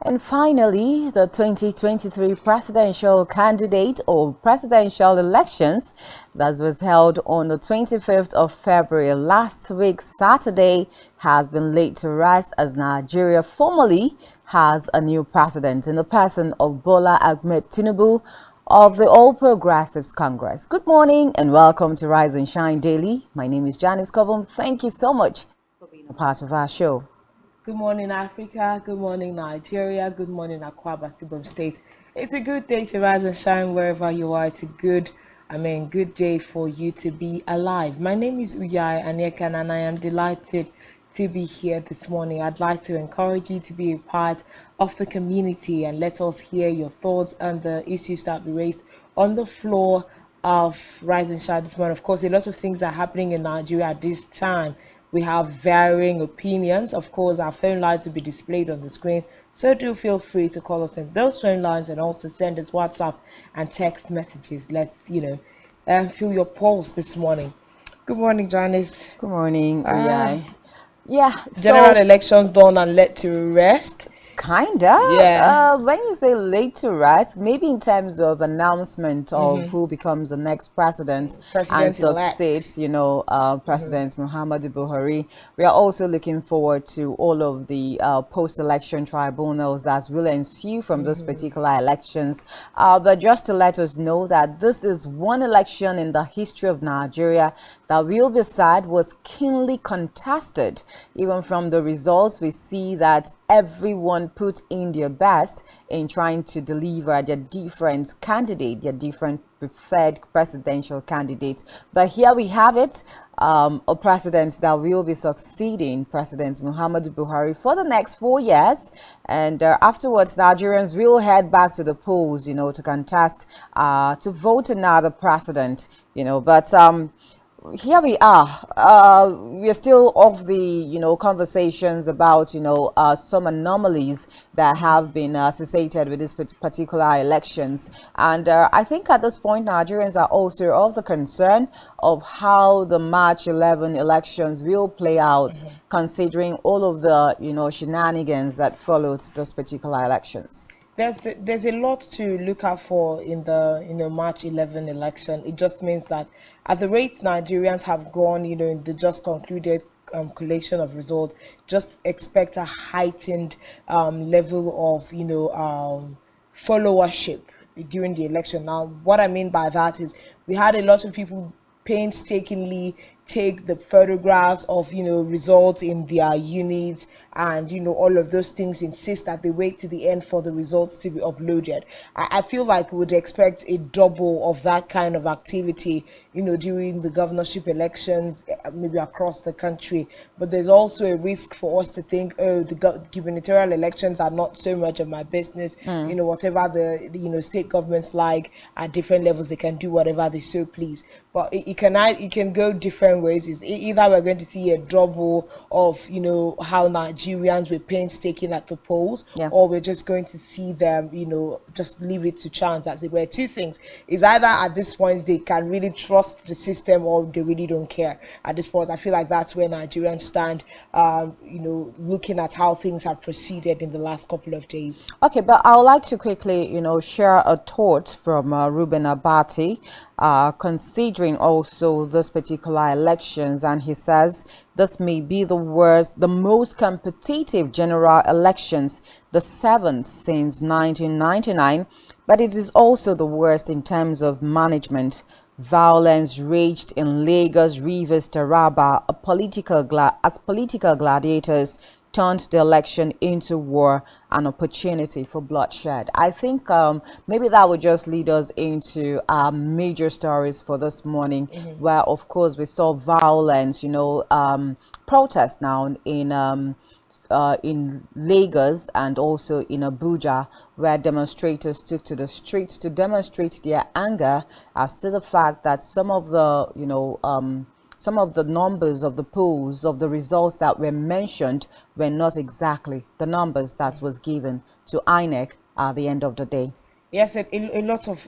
And finally, the 2023 presidential candidate or presidential elections that was held on the 25th of February last week, Saturday, has been laid to rest as Nigeria formally has a new president in the person of Bola Ahmed Tinubu of the All Progressives Congress. Good morning and welcome to Rise and Shine Daily. My name is Janice Cobham. Thank you so much for being a part of our show. Good morning, Africa. Good morning, Nigeria. Good morning, Akwa Ibom State. It's a good day to rise and shine wherever you are. It's a good day for you to be alive. My name is Uyai Aniekan, and I am delighted to be here this morning. I'd like to encourage you to be a part of the community and let us hear your thoughts on the issues that we raised on the floor of Rise and Shine this morning. Of course, a lot of things are happening in Nigeria at this time. We have varying opinions. Of course, our phone lines will be displayed on the screen, so do feel free to call us on those phone lines and also send us WhatsApp and text messages. Let's feel your pulse this morning. Good morning, Janice. Good morning, Ah, Uyai. Yeah, General so elections done and let to rest. kinda. Yeah. When you say late to rise, maybe in terms of announcement of Mm-hmm. who becomes the next president and President elect. succeeds, Mm-hmm. President Muhammadu Buhari. We are also looking forward to all of the post-election tribunals that will ensue from this Mm-hmm. particular elections. But just to let us know that this is one election in the history of Nigeria that will be said was keenly contested. Even from the results, we see that everyone put in their best in trying to deliver their different candidate, their different preferred presidential candidates. But here we have it, a president that will be succeeding President Muhammadu Buhari for the next 4 years. And afterwards, Nigerians will head back to the polls, to contest, to vote another president, but here we are. We're still of the conversations about some anomalies that have been associated with this particular elections, and I think at this point Nigerians are also of the concern of how the March 11 elections will play out, Mm-hmm. considering all of the shenanigans that followed those particular elections. There's a lot to look out for in the March 11 election. It just means that at the rate Nigerians have gone, in the just concluded collation of results, just expect a heightened level of followership during the election. Now, what I mean by that is we had a lot of people painstakingly take the photographs of results in their units, and all of those things, insist that they wait to the end for the results to be uploaded. I feel like we would expect a double of that kind of activity during the governorship elections, maybe across the country. But there's also a risk for us to think, oh, the gubernatorial elections are not so much of my business. Whatever the state governments like at different levels, they can do whatever they so please. But it can go different ways. Either we're going to see a double of how Nigerians were painstaking at the polls, Yeah. or we're just going to see them just leave it to chance, as it were. Two things is either at this point they can really trust the system, or they really don't care. At this point, I feel like that's where Nigerians stand. Looking at how things have proceeded in the last couple of days. Okay, but I would like to quickly, share a thought from Ruben Abati, considering also this particular elections, and he says this may be the worst, the most competitive general elections, the seventh since 1999, but it is also the worst in terms of management. Violence raged in Lagos, Rivers, Taraba, as political gladiators turned the election into war, an opportunity for bloodshed. I think maybe that would just lead us into our major stories for this morning, Mm-hmm. where, of course, we saw violence, protest now in Lagos and also in Abuja, where demonstrators took to the streets to demonstrate their anger as to the fact that some of the numbers of the polls of the results that were mentioned were not exactly the numbers that was given to INEC at the end of the day. Yes, a lot of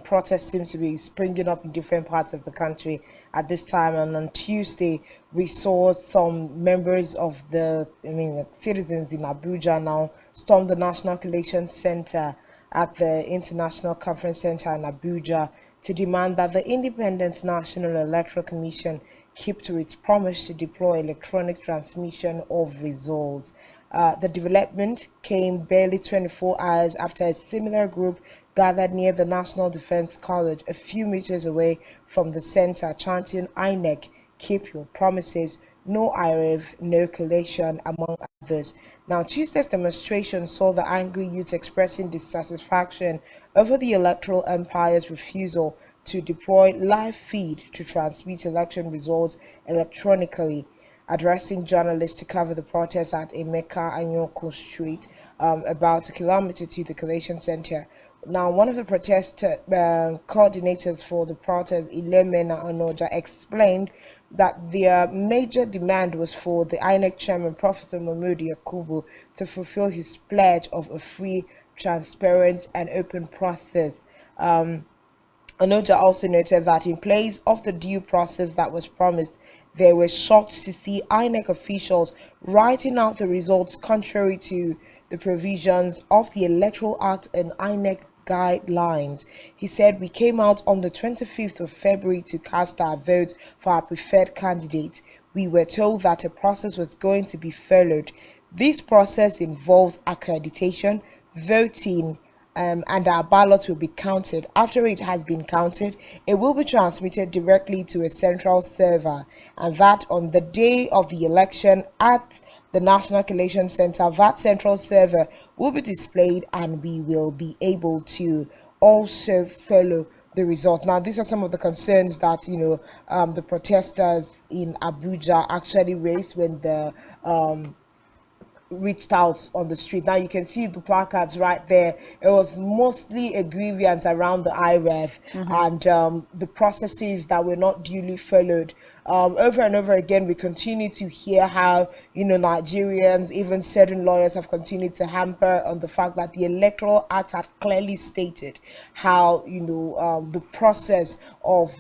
protests seems to be springing up in different parts of the country, at this time. And on Tuesday, we saw some members of citizens in Abuja now storm the National Collation Center at the International Conference Center in Abuja to demand that the Independent National Electoral Commission keep to its promise to deploy electronic transmission of results. The development came barely 24 hours after a similar group gathered near the National Defense College a few meters away from the center, chanting INEC, keep your promises, no IRF, no collation, among others. Now, Tuesday's demonstration saw the angry youth expressing dissatisfaction over the electoral empire's refusal to deploy live feed to transmit election results electronically. Addressing journalists to cover the protest at Emeka Anyoko Street, about a kilometer to the collation center. Now, one of the protest coordinators for the protest, Ilemena Onoja, explained that their major demand was for the INEC chairman, Professor Mahmoud Yakubu, to fulfill his pledge of a free, transparent, and open process. Onoja also noted that in place of the due process that was promised, they were shocked to see INEC officials writing out the results contrary to the provisions of the Electoral Act and INEC guidelines. He said, we came out on the 25th of February to cast our vote for our preferred candidate. We were told that a process was going to be followed. This process involves accreditation, voting, and our ballot will be counted. After it has been counted, it will be transmitted directly to a central server, and that on the day of the election at the National Collation Center, that central server will be displayed and we will be able to also follow the result. Now, these are some of the concerns that the protesters in Abuja actually raised when the reached out on the street. Now you can see the placards right there. It was mostly a grievance around the IREF and the processes that were not duly followed. Over and over again, we continue to hear how Nigerians, even certain lawyers, have continued to hamper on the fact that the Electoral Act had clearly stated how the process of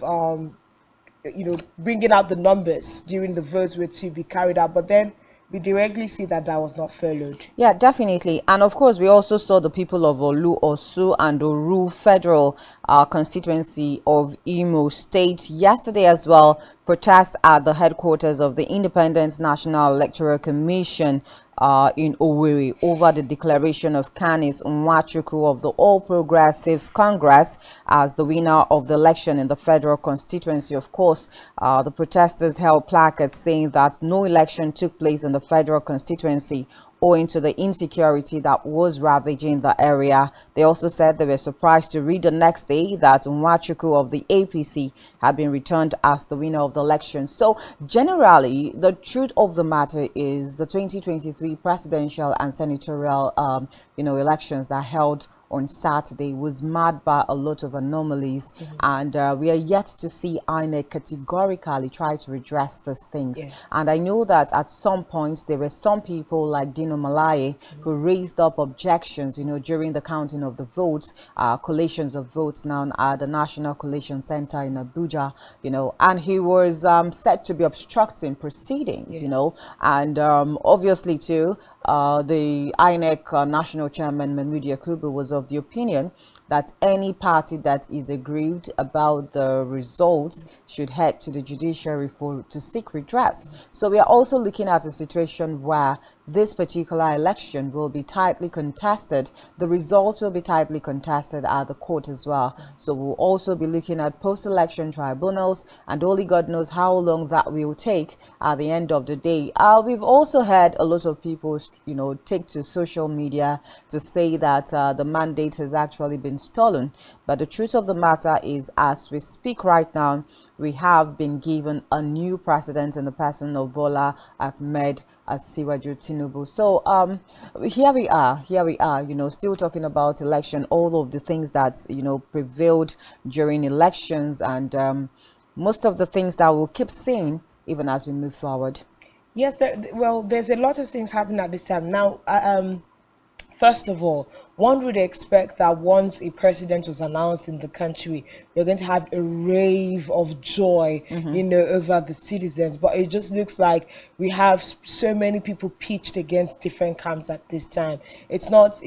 bringing out the numbers during the votes were to be carried out, but then we directly see that that was not followed. Yeah, definitely. And of course, we also saw the people of Olu, Osu, and Oru Federal constituency of Imo State yesterday as well protest at the headquarters of the Independent National Electoral Commission in Owerri over the declaration of Canis Nwachukwu of the All Progressives Congress as the winner of the election in the federal constituency. Of course, the protesters held placards saying that no election took place in the federal constituency owing to the insecurity that was ravaging the area. They also said they were surprised to read the next day that Nwachukwu of the APC had been returned as the winner of the election. So generally, the truth of the matter is the 2023 presidential and senatorial elections that held on Saturday was marred by a lot of anomalies, and we are yet to see INEC categorically try to redress these things. And I know that at some points there were some people like Dino Malaye who raised up objections, during the counting of the votes, collations of votes now at the National Collation Center in Abuja, and he was said to be obstructing proceedings, and obviously too, the INEC national chairman Mahmoud Yakubu was of the opinion that any party that is aggrieved about the results should head to the judiciary to seek redress. So we are also looking at a situation where this particular election will be tightly contested. The results will be tightly contested at the court as well. So we'll also be looking at post-election tribunals, and only God knows how long that will take at the end of the day. We've also had a lot of people, take to social media to say that the mandate has actually been stolen. But the truth of the matter is, as we speak right now, we have been given a new president in the person of Bola Ahmed Asiwaju Tinubu. So here we are, still talking about election, all of the things that prevailed during elections, and most of the things that we'll keep seeing even as we move forward. Yes, there's a lot of things happening at this time now. First of all, one would expect that once a president was announced in the country, you're going to have a rave of joy, over the citizens. But it just looks like we have so many people pitched against different camps at this time. It's not,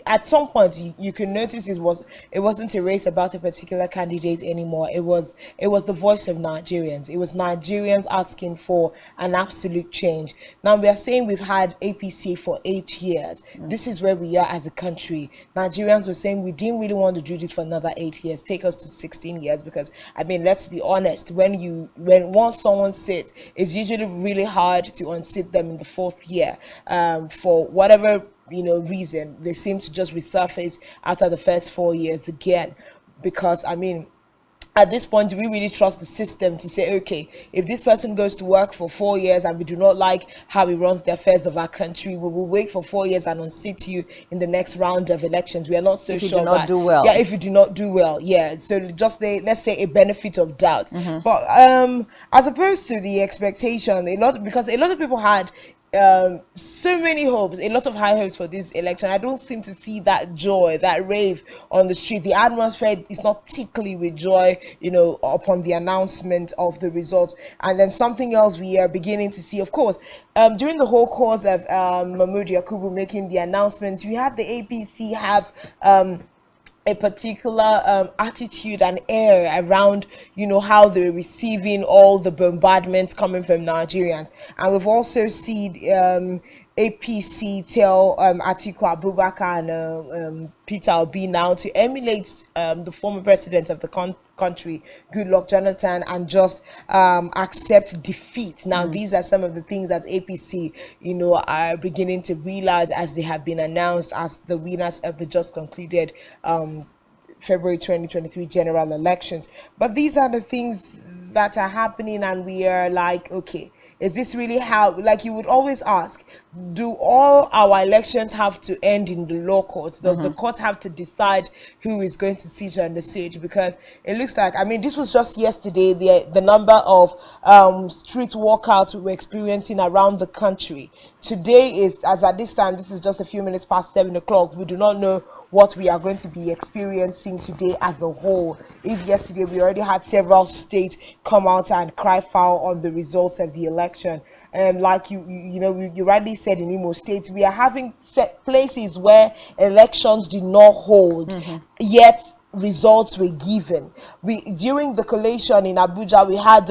at some point you can notice it wasn't a race about a particular candidate anymore. It was the voice of Nigerians. It was Nigerians asking for an absolute change. Now we are saying we've had APC for 8 years. This is where we are as a country. Nigerians were saying we didn't really want to do this for another 8 years. Take us to 16 years, because I mean, let's be honest, when once someone sits, it's usually really hard to unseat them in the 4th year. For whatever reason, they seem to just resurface after the first 4 years again. Because I mean, at this point, do we really trust the system to say, okay, if this person goes to work for 4 years and we do not like how he runs the affairs of our country, we will wait for 4 years and unseat you in the next round of elections? We are not so if you sure do not that, do well. yeah, if you do not do well, yeah. So just let's say a benefit of doubt. But as opposed to the expectation, because a lot of people had so many hopes, a lot of high hopes for this election. I don't seem to see that joy, that rave on the street. The atmosphere is not tickly with joy, upon the announcement of the results. And then something else we are beginning to see, of course, during the whole course of Mahmoud Yakubu making the announcements, we had the APC have a particular attitude and air around, how they're receiving all the bombardments coming from Nigerians. And we've also seen APC tell Atiku Abubakar and Peter Obi now to emulate the former president of the country, Goodluck Jonathan, and just accept defeat. Now, these are some of the things that APC, are beginning to realize as they have been announced as the winners of the just concluded February 2023 general elections. But these are the things that are happening, and we are like, okay, is this really how, like you would always ask, do all our elections have to end in the law courts? Does the court have to decide who is going to sit on the stage? Because it looks like, I mean, this was just yesterday, the number of street walkouts we were experiencing around the country. Today is, as at this time, this is just a few minutes past 7 o'clock. We do not know what we are going to be experiencing today as a whole. If yesterday we already had several states come out and cry foul on the results of the election, like you rightly said, in Imo State, we are having set places where elections did not hold, yet results were given. During the collation in Abuja, we had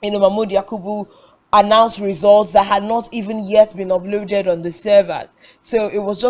Mahmoud Yakubu announced results that had not even yet been uploaded on the servers. So it was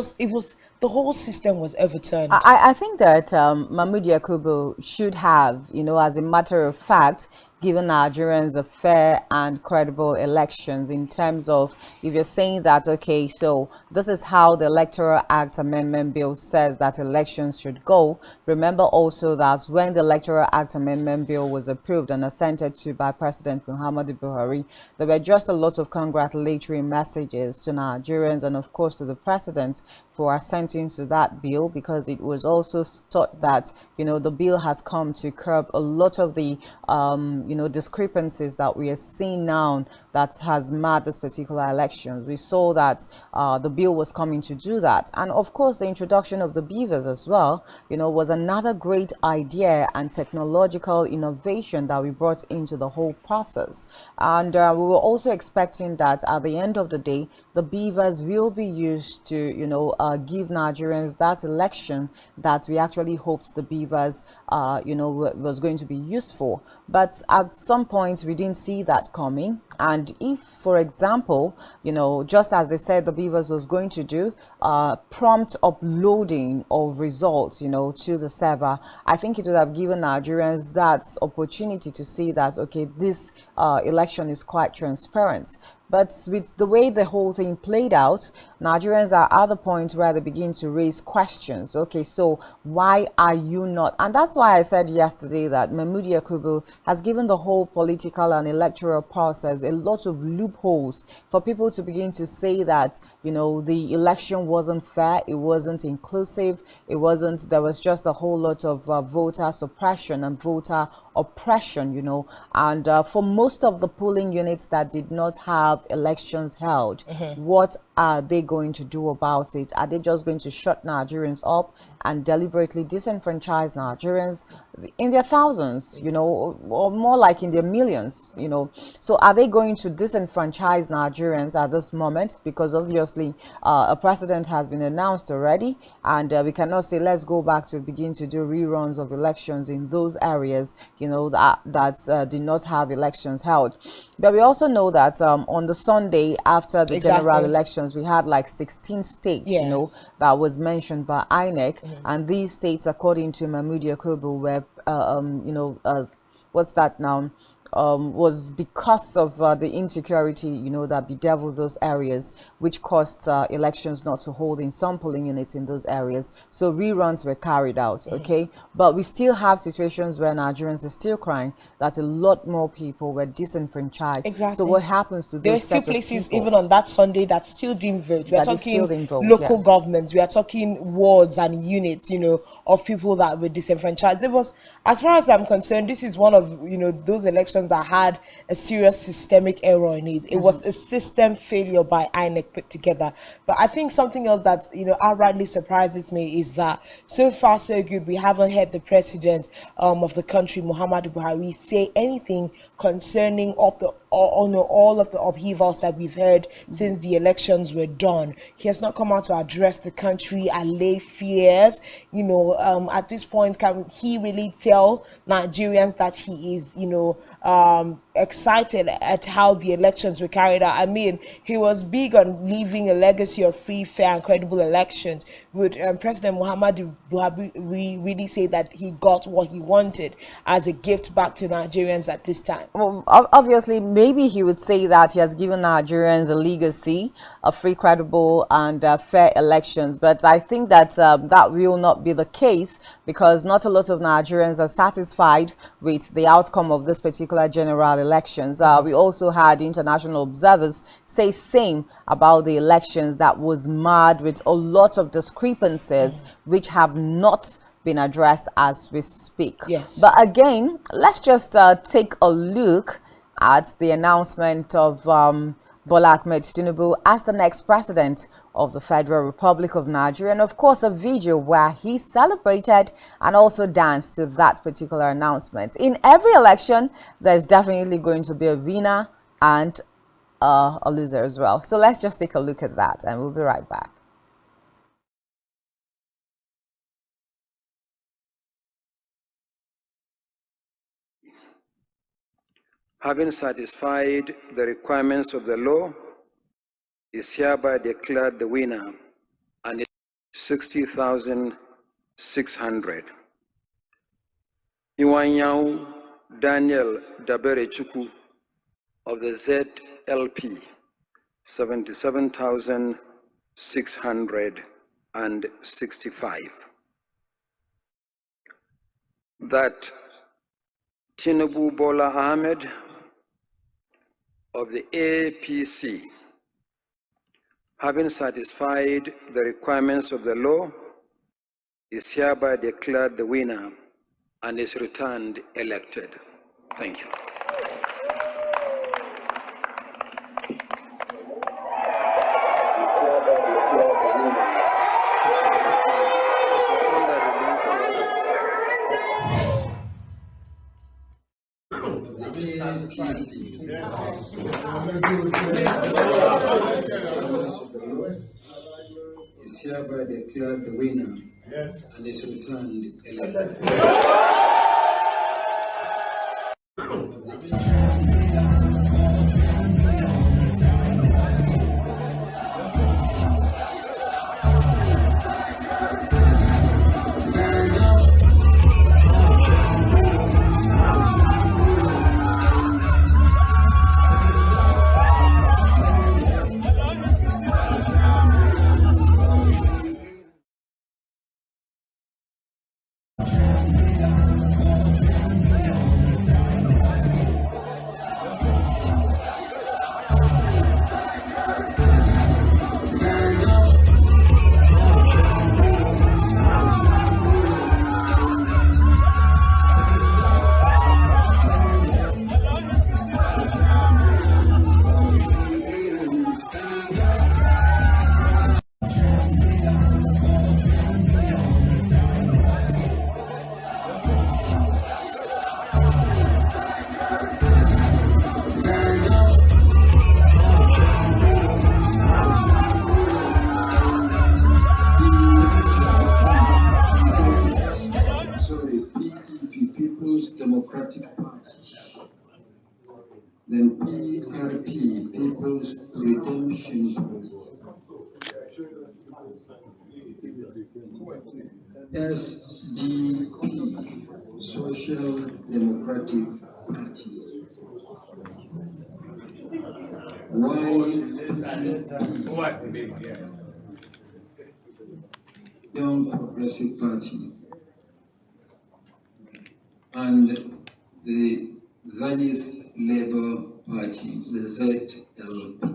the whole system was overturned. I think that Mahmoud Yakubu should have, as a matter of fact, given Nigerians a fair and credible elections, in terms of, if you're saying that, okay, so this is how the Electoral Act Amendment Bill says that elections should go. Remember also that when the Electoral Act Amendment Bill was approved and assented to by President Muhammadu Buhari, there were just a lot of congratulatory messages to Nigerians and of course to the president for assenting to that bill, because it was also thought that, the bill has come to curb a lot of the discrepancies that we are seeing now that has marred this particular elections. We saw that the bill was coming to do that. And of course, the introduction of the beavers as well, was another great idea and technological innovation that we brought into the whole process. And we were also expecting that at the end of the day, the beavers will be used to, give Nigerians that election that we actually hoped the beavers, was going to be used for. But at some point, we didn't see that coming. And if, for example, just as they said the beavers was going to do, prompt uploading of results, to the server, I think it would have given Nigerians that opportunity to see that, okay, this election is quite transparent. But with the way the whole thing played out, Nigerians are at the point where they begin to raise questions. Okay, so why are you not? And that's why I said yesterday that Mahmoud Yakubu has given the whole political and electoral process a lot of loopholes for people to begin to say that, the election wasn't fair, it wasn't inclusive, there was just a whole lot of voter suppression and voter oppression, and for most of the polling units that did not have elections held, what are they going to do about it? Are they just going to shut Nigerians up and deliberately disenfranchise Nigerians in their thousands, or more like in their millions, So are they going to disenfranchise Nigerians at this moment? Because obviously a precedent has been announced already, and we cannot say let's go back to begin to do reruns of elections in those areas, that did not have elections held. But we also know that on the Sunday after the general elections, we had like 16 states, that was mentioned by INEC, and these states, according to Mahmoud Yakubu, were, what's that now? Was because of the insecurity, that bedeviled those areas, which caused elections not to hold in some polling units in those areas. So reruns were carried out, okay? But we still have situations where Nigerians are still crying that a lot more people were disenfranchised. Exactly. So what happens to those There are still places, even on that Sunday, that still didn't vote. We are talking local governments. We are talking wards and units, of people that were disenfranchised. There was, as far as I'm concerned, this is one of, those elections that had a serious systemic error in it. It was a system failure by INEC put together. But I think something else that, outrightly surprises me is that so far so good, we haven't heard the president of the country, Muhammadu Buhari, say anything concerning all of the upheavals that we've heard since the elections were done. He has not come out to address the country, allay fears. At this point, can he really tell Nigerians that he is, excited at how the elections were carried out? I mean, he was big on leaving a legacy of free, fair, and credible elections. Would President Muhammadu Buhari really say that he got what he wanted as a gift back to Nigerians at this time? Well, obviously, maybe he would say that he has given Nigerians a legacy of free, credible, and fair elections. But I think that that will not be the case, because not a lot of Nigerians are satisfied with the outcome of this particular general elections. We also had international observers say same about the elections, that was marred with a lot of discrepancies which have not been addressed as we speak. Yes. But again, let's just take a look at the announcement of Bola Ahmed Tinubu as the next president of the Federal Republic of Nigeria, and of course a video where he celebrated and also danced to that particular announcement. In every election, there's definitely going to be a winner and a loser as well. So let's just take a look at that, and we'll be right back. Having satisfied the requirements of the law, is hereby declared the winner, and it's 60,600. Iwanyao Daniel Daberechuku of the ZLP, 77,665. That Tinubu Bola Ahmed of the APC, having satisfied the requirements of the law, is hereby declared the winner and is returned elected. Thank you. Is hereby declared the winner and is returned elected. Democratic Party, then PRP, People's Redemption Party, SDP, Social Democratic Party, YPP, Young Progressive Party, and the Dalit Labour Party, the ZLP.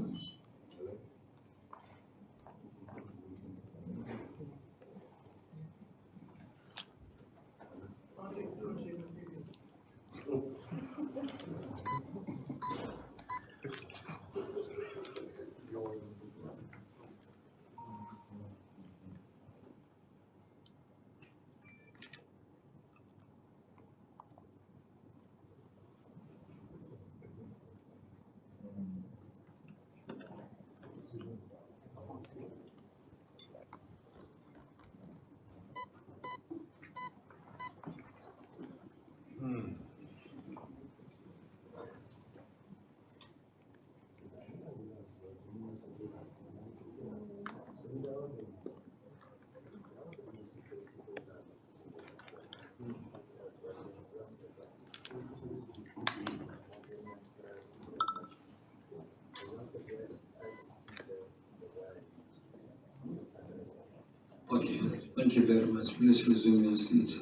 Okay, thank you very much. Please resume your seat.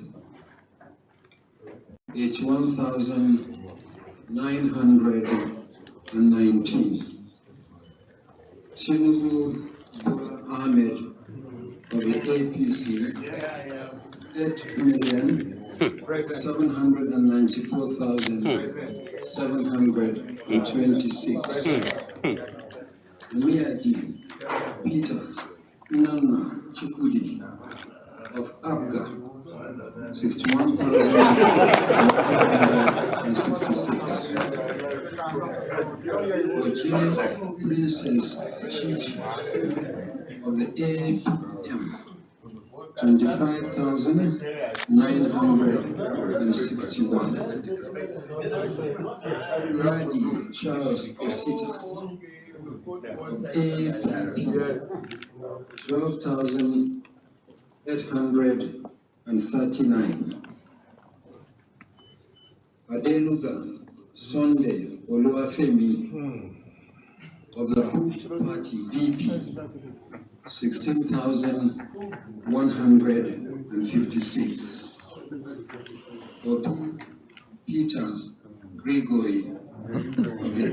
It's 1,919. Tinubu Bola Ahmed of the APC, 8,794,726. Miadi Peter Nana Chukudi of Abga, 61,166. Oche Princess Chichi of the AM, 25,961. Radi Charles Osita of APP, 12,839. Adenuga Sunday Oluwafemi of the Hood Party BP, 16,156. Obi Peter Gregory of the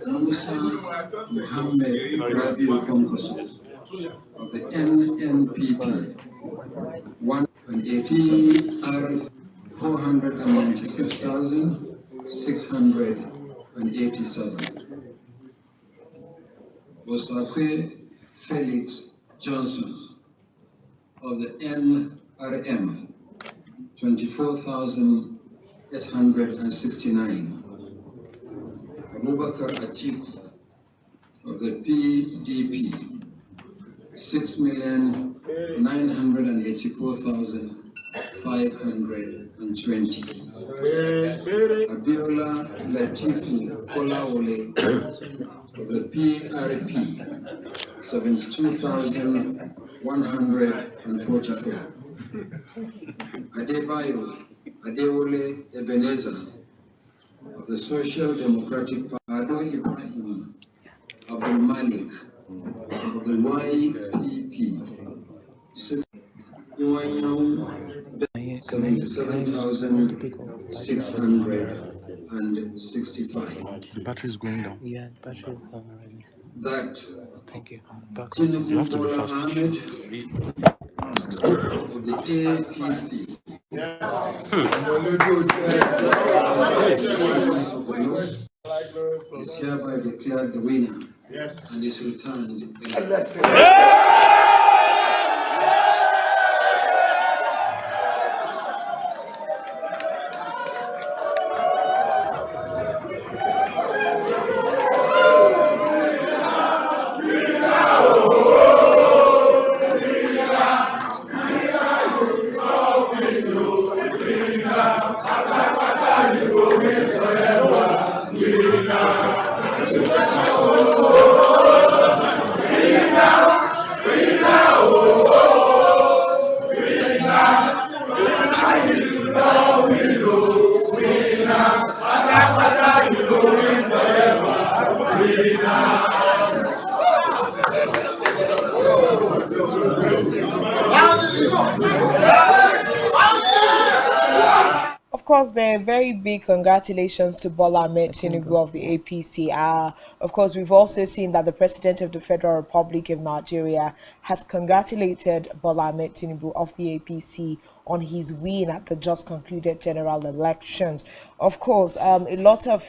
Musa Muhammad Rabiu Konkoso of the NNPP, 180 496,687. Osakwe Felix Johnson of the NRM, 24,869. Abubakar Atiku of the PDP, 6,984,520. Abiola Latifu Kolawole of the PRP, 72,144. Adebayo Adewole Ebenezer of the Social Democratic Party, Ado Ibrahim Abdul Malik of the YPP, 77,665. The battery is going down. Yeah, the battery is down already. That Thank you. You have to be fast. of the APC, is hereby declared the winner and is returned elected. Of course, there are very big congratulations to Bola Ahmed Tinubu. Tinubu of the APC. Of course, we've also seen that the President of the Federal Republic of Nigeria has congratulated Bola Ahmed Tinubu of the APC on his win at the just concluded general elections. Of course, a lot of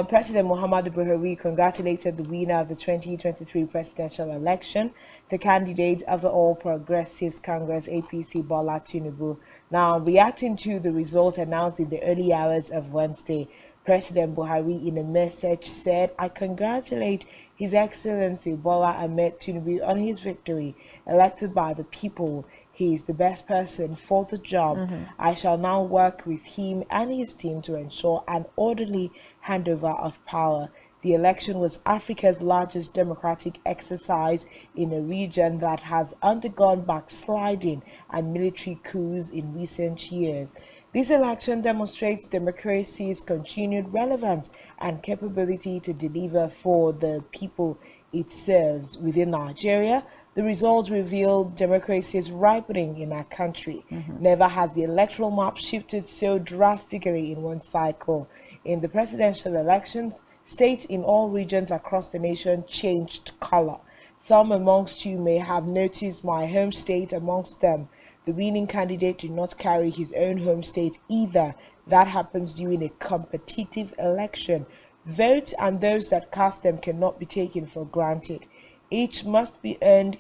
President Muhammadu Buhari congratulated the winner of the 2023 presidential election, the candidate of the All Progressives Congress APC Bola Tinubu. Now, reacting to the results announced in the early hours of Wednesday, President Buhari in a message said, "I congratulate His Excellency Bola Ahmed Tinubu on his victory, elected by the people. He is the best person for the job. I shall now work with him and his team to ensure an orderly handover of power. The election was Africa's largest democratic exercise in a region that has undergone backsliding and military coups in recent years. This election demonstrates democracy's continued relevance and capability to deliver for the people it serves within Nigeria. The results reveal democracy is ripening in our country. Never has the electoral map shifted so drastically in one cycle. In the presidential elections, states in all regions across the nation changed color. Some amongst you may have noticed my home state amongst them. The winning candidate did not carry his own home state either. That happens during a competitive election. Votes and those that cast them cannot be taken for granted. Each must be earned.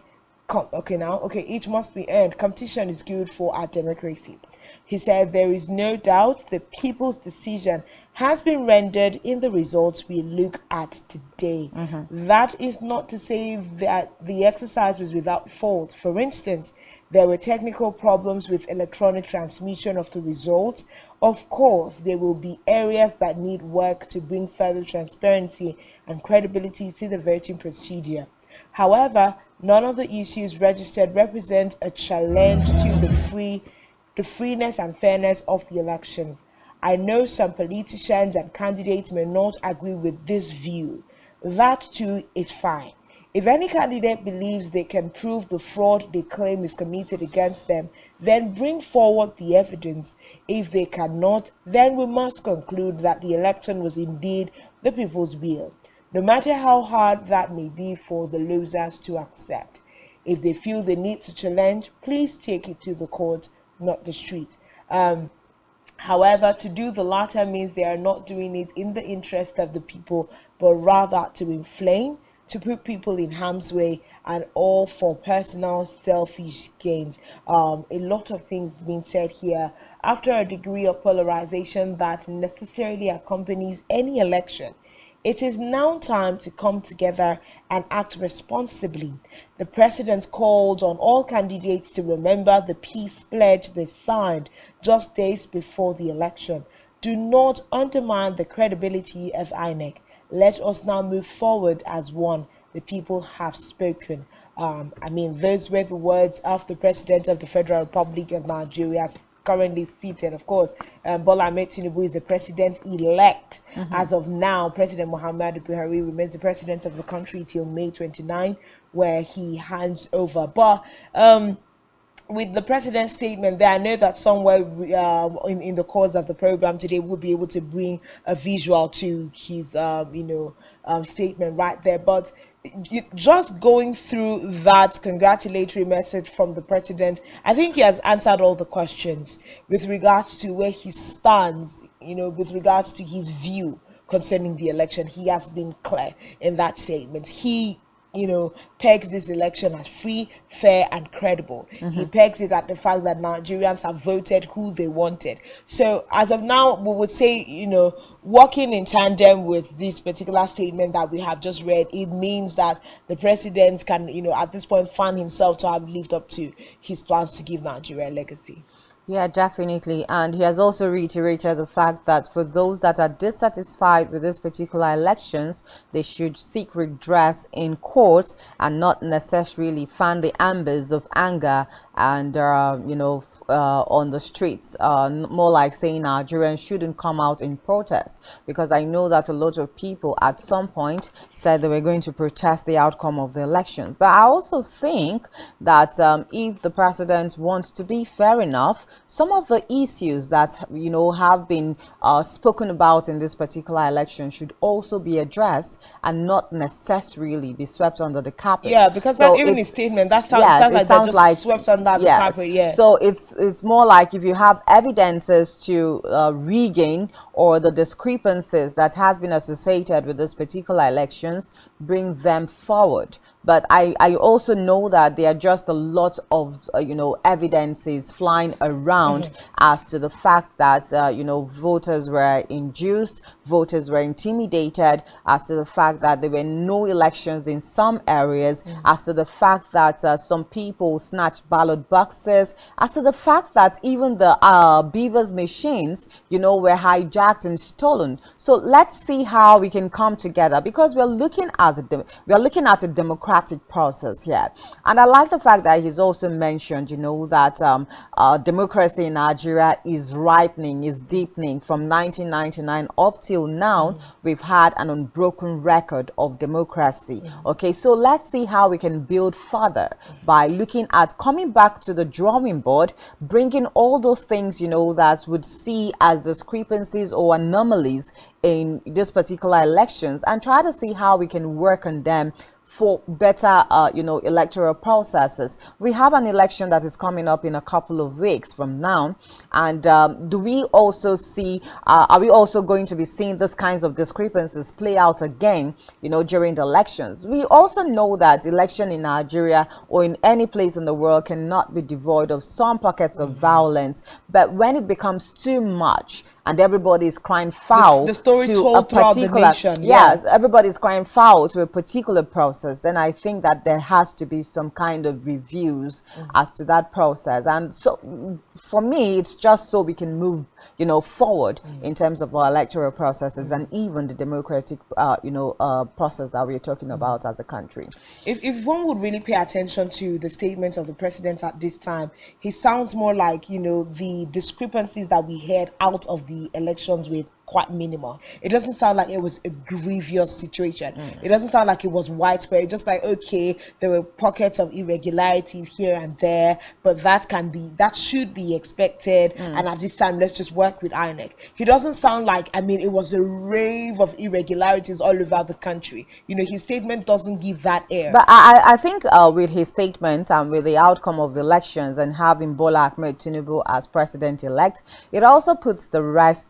Each must be earned. Competition is good for our democracy." He said there is no doubt the people's decision has been rendered in the results we look at today. That is not to say that the exercise was without fault. For instance, there were technical problems with electronic transmission of the results. Of course, there will be areas that need work to bring further transparency and credibility to the voting procedure. However, none of the issues registered represent a challenge to the freeness and fairness of the elections. I know some politicians and candidates may not agree with this view. That too is fine. If any candidate believes they can prove the fraud they claim is committed against them, then bring forward the evidence. If they cannot, then we must conclude that the election was indeed the people's will, no matter how hard that may be for the losers to accept. If they feel the need to challenge, please take it to the court, not the street. However, to do the latter means they are not doing it in the interest of the people, but rather to inflame, to put people in harm's way, and all for personal selfish gains. A lot of things being said here. After a degree of polarization that necessarily accompanies any election, it is now time to come together and act responsibly. The president called on all candidates to remember the peace pledge they signed just days before the election. Do not undermine the credibility of INEC. Let us now move forward as one. The people have spoken. Those were the words of the President of the Federal Republic of Nigeria, currently seated. Of course, Bola Ahmed Tinubu is the president-elect. As of now, President Muhammadu Buhari remains the president of the country till May 29, where he hands over. But with the president's statement there, I know that somewhere in the course of the program today, we'll be able to bring a visual to his statement right there. But just going through that congratulatory message from the president, I think he has answered all the questions with regards to where he stands, with regards to his view concerning the election. He has been clear in that statement. He pegs this election as free, fair, and credible. He pegs it at the fact that Nigerians have voted who they wanted. So as of now, we would say, working in tandem with this particular statement that we have just read, it means that the president can, at this point, find himself to have lived up to his plans to give Nigeria a legacy. Yeah, definitely. And he has also reiterated the fact that for those that are dissatisfied with this particular elections, they should seek redress in court and not necessarily fan the embers of anger and on the streets, more like saying Nigerians shouldn't come out in protest, because I know that a lot of people at some point said they were going to protest the outcome of the elections. But I also think that if the president wants to be fair enough, some of the issues that have been spoken about in this particular election should also be addressed and not necessarily be swept under the carpet. Yeah, because so even his statement, that sounds, yes, sounds like sounds they're just like swept under the carpet. Yeah. So it's more like if you have evidences to regain, or the discrepancies that has been associated with this particular elections, bring them forward. But I also know that there are just a lot of evidences flying around as to the fact that voters were induced, voters were intimidated, as to the fact that there were no elections in some areas, as to the fact that some people snatched ballot boxes, as to the fact that even the beavers machines were hijacked and stolen. So let's see how we can come together, because we're looking at a democratic process here. And I like the fact that he's also mentioned that democracy in Nigeria is ripening, is deepening. From 1999 up till now, we've had an unbroken record of democracy. Okay, so let's see how we can build further by looking at coming back to the drawing board, bringing all those things that would see as discrepancies or anomalies in this particular elections, and try to see how we can work on them for better electoral processes. We have an election that is coming up in a couple of weeks from now, and do we also see are we also going to be seeing these kinds of discrepancies play out again during the elections? We also know that election in Nigeria or in any place in the world cannot be devoid of some pockets of violence, but when it becomes too much and everybody is crying foul the story to told a particular throughout the nation, yes, everybody is crying foul to a particular process, then I think that there has to be some kind of reviews as to that process. And so for me, it's just so we can move forward in terms of our electoral processes and even the democratic process that we're talking about as a country. If one would really pay attention to the statements of the president at this time, he sounds more like the discrepancies that we had out of the elections with quite minimal. It doesn't sound like it was a grievous situation. It doesn't sound like it was widespread. It's just like, okay, there were pockets of irregularities here and there, but that should be expected. And at this time, let's just work with INEC. He doesn't sound like, it was a rave of irregularities all over the country. His statement doesn't give that air. But I think with his statement and with the outcome of the elections and having Bola Ahmed Tinubu as president-elect, it also puts to rest,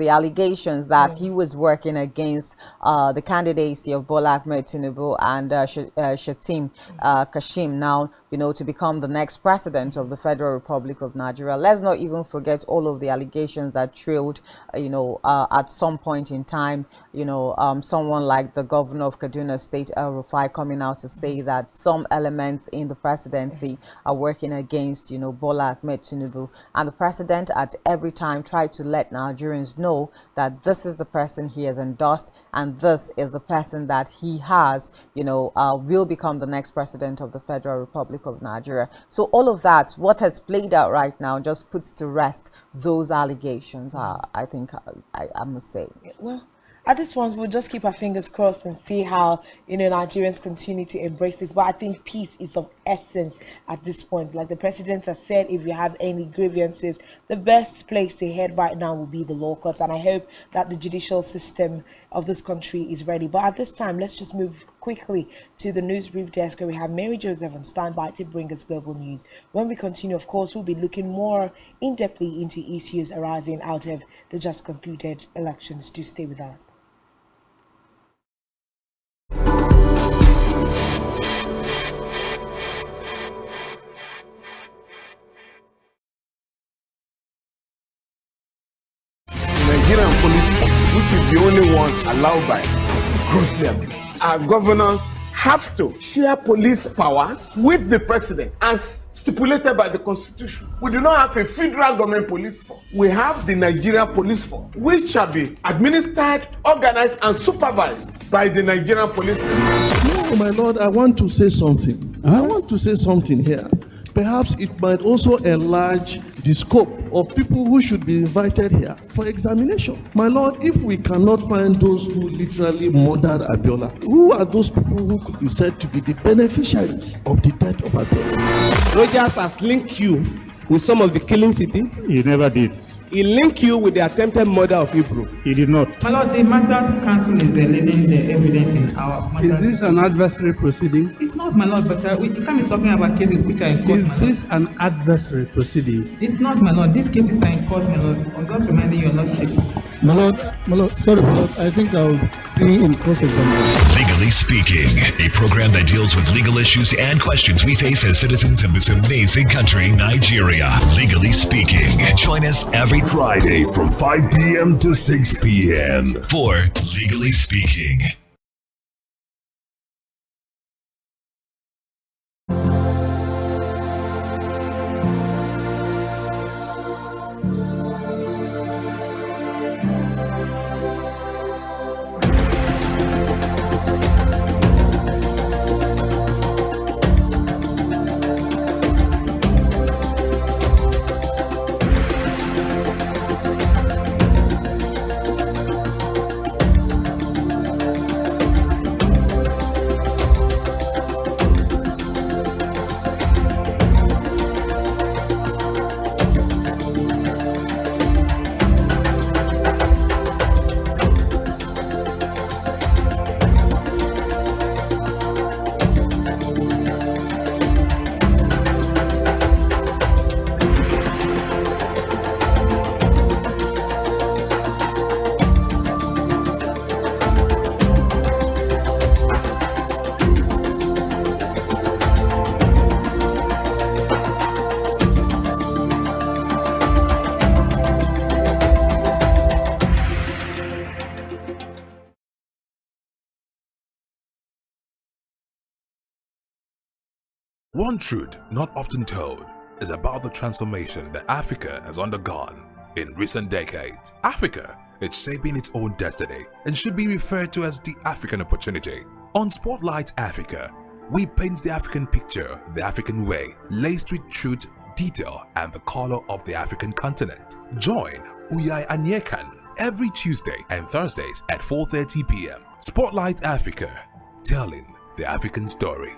the allegations that he was working against the candidacy of Bola Ahmed Tinubu and Shatim Kashim now, to become the next president of the Federal Republic of Nigeria. Let's not even forget all of the allegations that trailed, at some point in time, someone like the governor of Kaduna State, El Rufai, coming out to say that some elements in the presidency are working against, Bola Ahmed Tinubu. And the president at every time tried to let Nigerians know that this is the person he has endorsed and this is the person that he has, will become the next president of the Federal Republic of Nigeria. So all of that, what has played out right now, just puts to rest those allegations, I think I must say. Well, at this point, we'll just keep our fingers crossed and see how Nigerians continue to embrace this. But I think peace is of essence at this point. Like the president has said, if you have any grievances, the best place to head right now will be the law courts. And I hope that the judicial system of this country is ready. But at this time, let's just move quickly to the news brief desk, where we have Mary Joseph on standby to bring us global news. When we continue, of course, we'll be looking more in-depthly into issues arising out of the just concluded elections. Do stay with us. Nigerian police, which is the only one allowed by grossly abused. Our governors have to share police power with the president as stipulated by the constitution. We do not have a federal government police force. We have the Nigeria Police Force, which shall be administered, organized, and supervised by the Nigerian Police Force. No, my lord, I want to say something. I want to say something here. Perhaps it might also enlarge the scope of people who should be invited here for examination. My Lord, if we cannot find those who literally murdered Abiola, who are those people who could be said to be the beneficiaries of the death of Abiola? Rogers has linked you with some of the killings he did. He never did. He linked you with the attempted murder of Hebrew. He did not. My Lord, the Matters Council is leading the evidence in our matters. Is this an adversary proceeding? It's not, my Lord, but we can't be talking about cases which are in court. Is this an adversary proceeding? It's not, my Lord. These cases are in court, my Lord. I'm just reminding you, Lordship. My Lord, sorry, my Lord, I think I'll be in cross-examination. Legally Speaking, a program that deals with legal issues and questions we face as citizens of this amazing country, Nigeria. Legally Speaking. Join us every Friday from 5 p.m. to 6 p.m. for Legally Speaking. One truth not often told is about the transformation that Africa has undergone in recent decades. Africa is shaping its own destiny and should be referred to as the African opportunity. On Spotlight Africa, we paint the African picture the African way, laced with truth, detail, and the color of the African continent. Join Uyai Anyekan every Tuesday and Thursdays at 4:30 p.m. Spotlight Africa, telling the African story.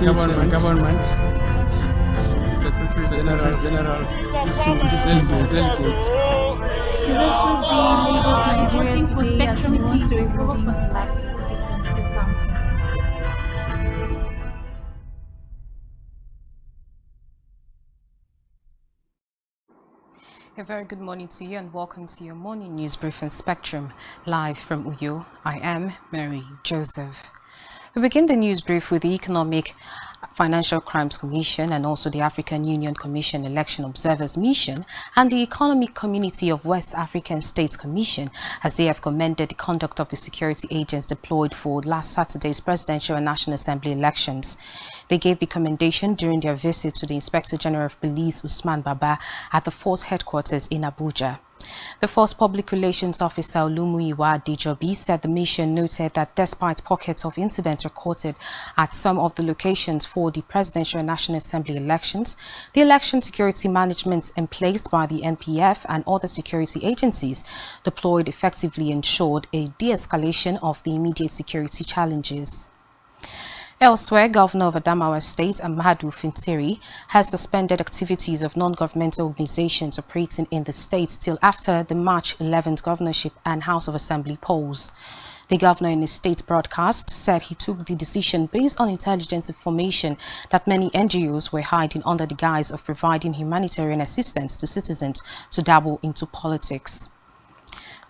government, Secretary General, delegates. This was the Lagos Nigeria for Spectrum TV to recover 40 lives in County. A very good morning to you and welcome to your morning news briefing Spectrum, live from Uyo. I am Mary Joseph. We begin the news brief with the Economic Financial Crimes Commission and also the African Union Commission Election Observers Mission and the Economic Community of West African States Commission, as they have commended the conduct of the security agents deployed for last Saturday's Presidential and National Assembly elections. They gave the commendation during their visit to the Inspector General of Police Usman Baba at the force headquarters in Abuja. The Force Public Relations Officer Olumuyiwa Dejobi said the mission noted that despite pockets of incidents recorded at some of the locations for the Presidential and National Assembly elections, the election security management emplaced by the NPF and other security agencies deployed effectively ensured a de-escalation of the immediate security challenges. Elsewhere, Governor of Adamawa State, Amadu Fintiri, has suspended activities of non-governmental organizations operating in the state till after the March 11th governorship and House of Assembly polls. The governor in his state broadcast said he took the decision based on intelligence information that many NGOs were hiding under the guise of providing humanitarian assistance to citizens to dabble into politics.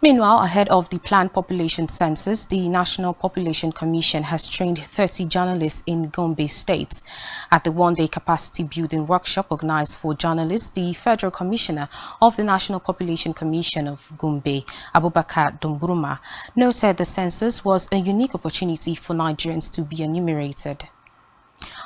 Meanwhile, ahead of the planned population census, the National Population Commission has trained 30 journalists in Gombe State. At the one-day capacity building workshop organized for journalists, the Federal Commissioner of the National Population Commission of Gombe, Abubakar Dumburuma, noted the census was a unique opportunity for Nigerians to be enumerated.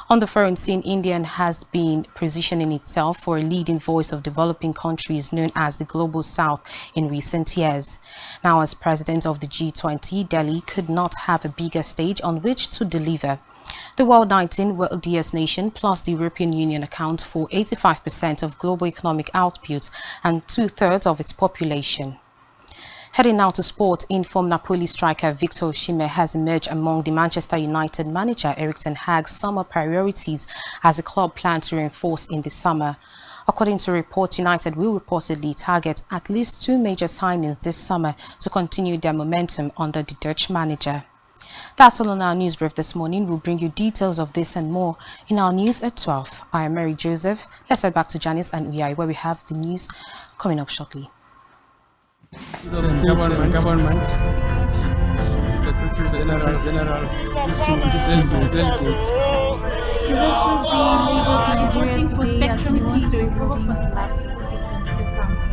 On the foreign scene, India has been positioning itself for a leading voice of developing countries known as the Global South in recent years. Now, as president of the G20, Delhi could not have a bigger stage on which to deliver. The world 19 wealthiest nation plus the European Union account for 85% of global economic output and 2/3 of its population. Heading now to sport, informed Napoli striker Victor Osimhen has emerged among the Manchester United manager Erik ten Hag's summer priorities as the club plans to reinforce in the summer. According to reports, United will reportedly target at least 2 major signings this summer to continue their momentum under the Dutch manager. That's all on our news brief this morning. We'll bring you details of this and more in our news at 12. I am Mary Joseph. Let's head back to Janice and Uyai, where we have the news coming up shortly. Government, Secretary General, delegates. This was the Lagos Nigeria for Spectrum TV to recover 40 lives in County.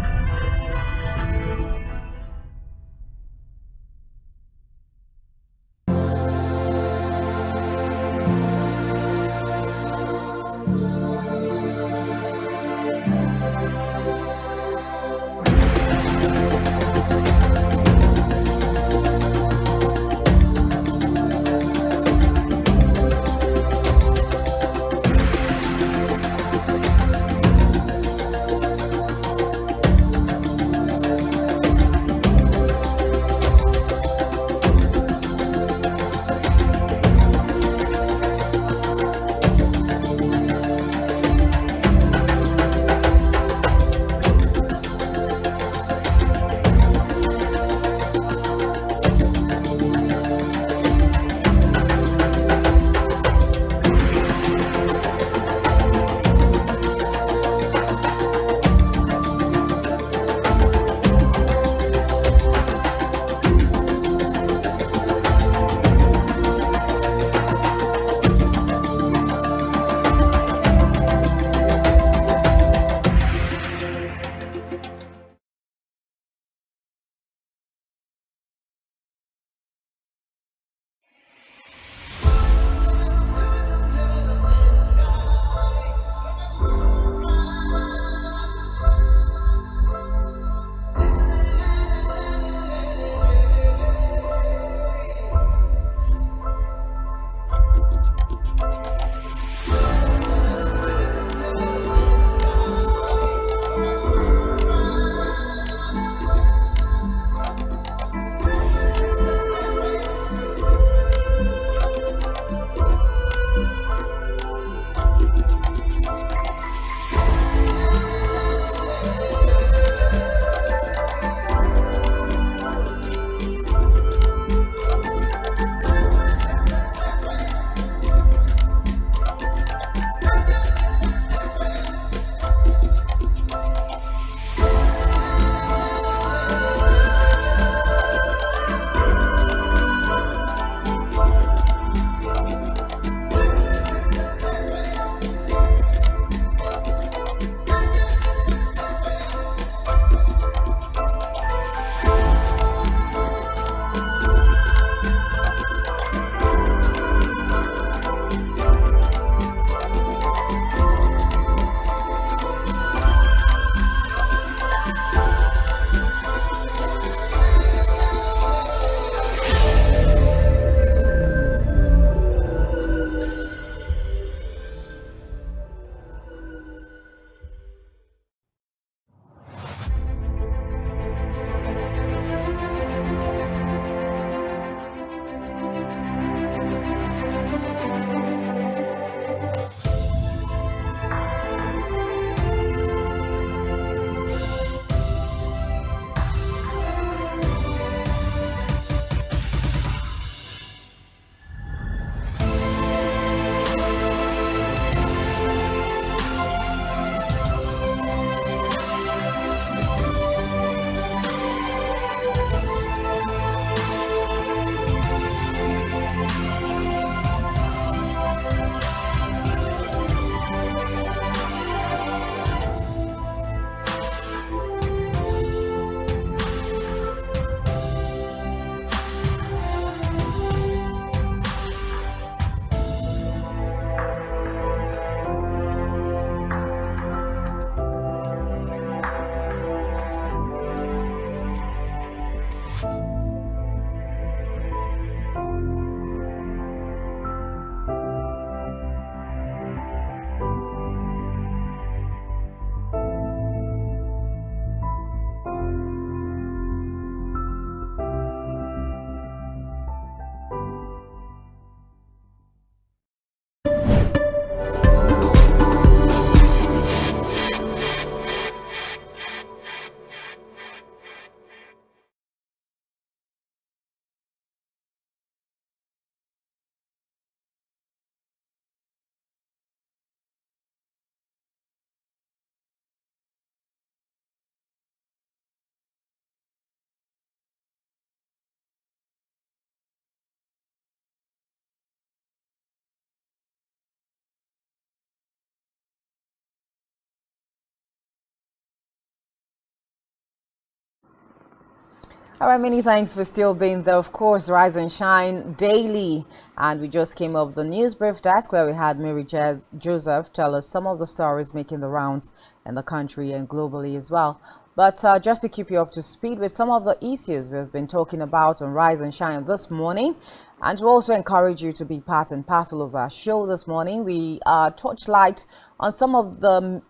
All right, many thanks for still being there. Of course, Rise and Shine daily. And we just came off the news brief desk where we had Mary Joseph tell us some of the stories making the rounds in the country and globally as well. But just to keep you up to speed with some of the issues we've been talking about on Rise and Shine this morning, and to also encourage you to be part and parcel of our show this morning, we touch light on some of the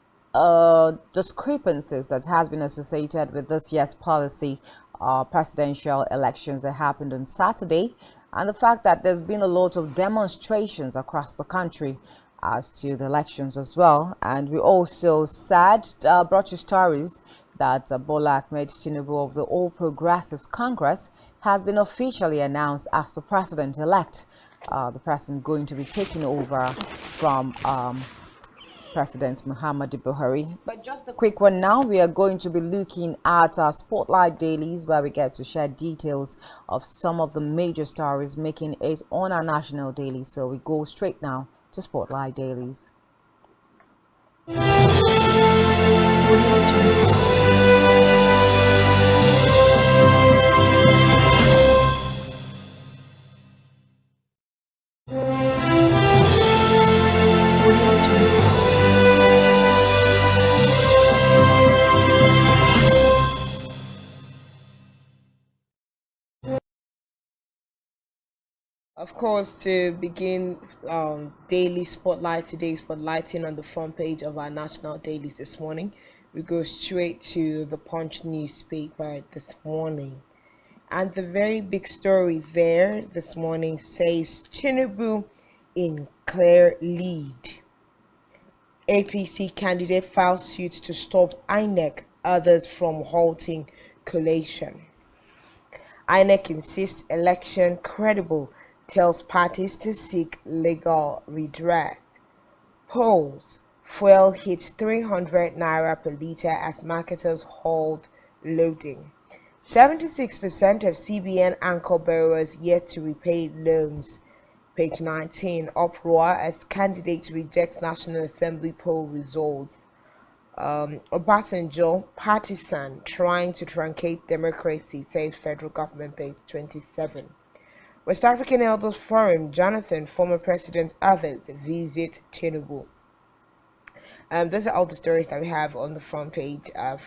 discrepancies that has been associated with this year's policy presidential elections that happened on Saturday, and the fact that there's been a lot of demonstrations across the country as to the elections as well. And we also brought you stories that Bola Ahmed Tinubu of the All Progressives Congress has been officially announced as the president-elect, the person going to be taking over from President Muhammadu Buhari. But just a quick one now, we are going to be looking at our Spotlight Dailies, where we get to share details of some of the major stories making it on our national daily. So we go straight now to Spotlight Dailies. Of course, to begin daily spotlight, today's spotlighting on the front page of our national dailies this morning, we go straight to the Punch newspaper this morning. And the very big story there this morning says Tinubu in clear lead. APC candidate files suit to stop INEC, others from halting collation. INEC insists election credible, tells parties to seek legal redress. Polls, fuel hits 300 naira per litre as marketers halt loading. 76% of CBN anchor borrowers yet to repay loans. Page 19, uproar as candidates reject National Assembly poll results. Obasanjo, partisan, trying to truncate democracy, says federal government, page 27. West African Elders Forum, Jonathan, former president, others visit Tinubu. Those are all the stories that we have on the front page of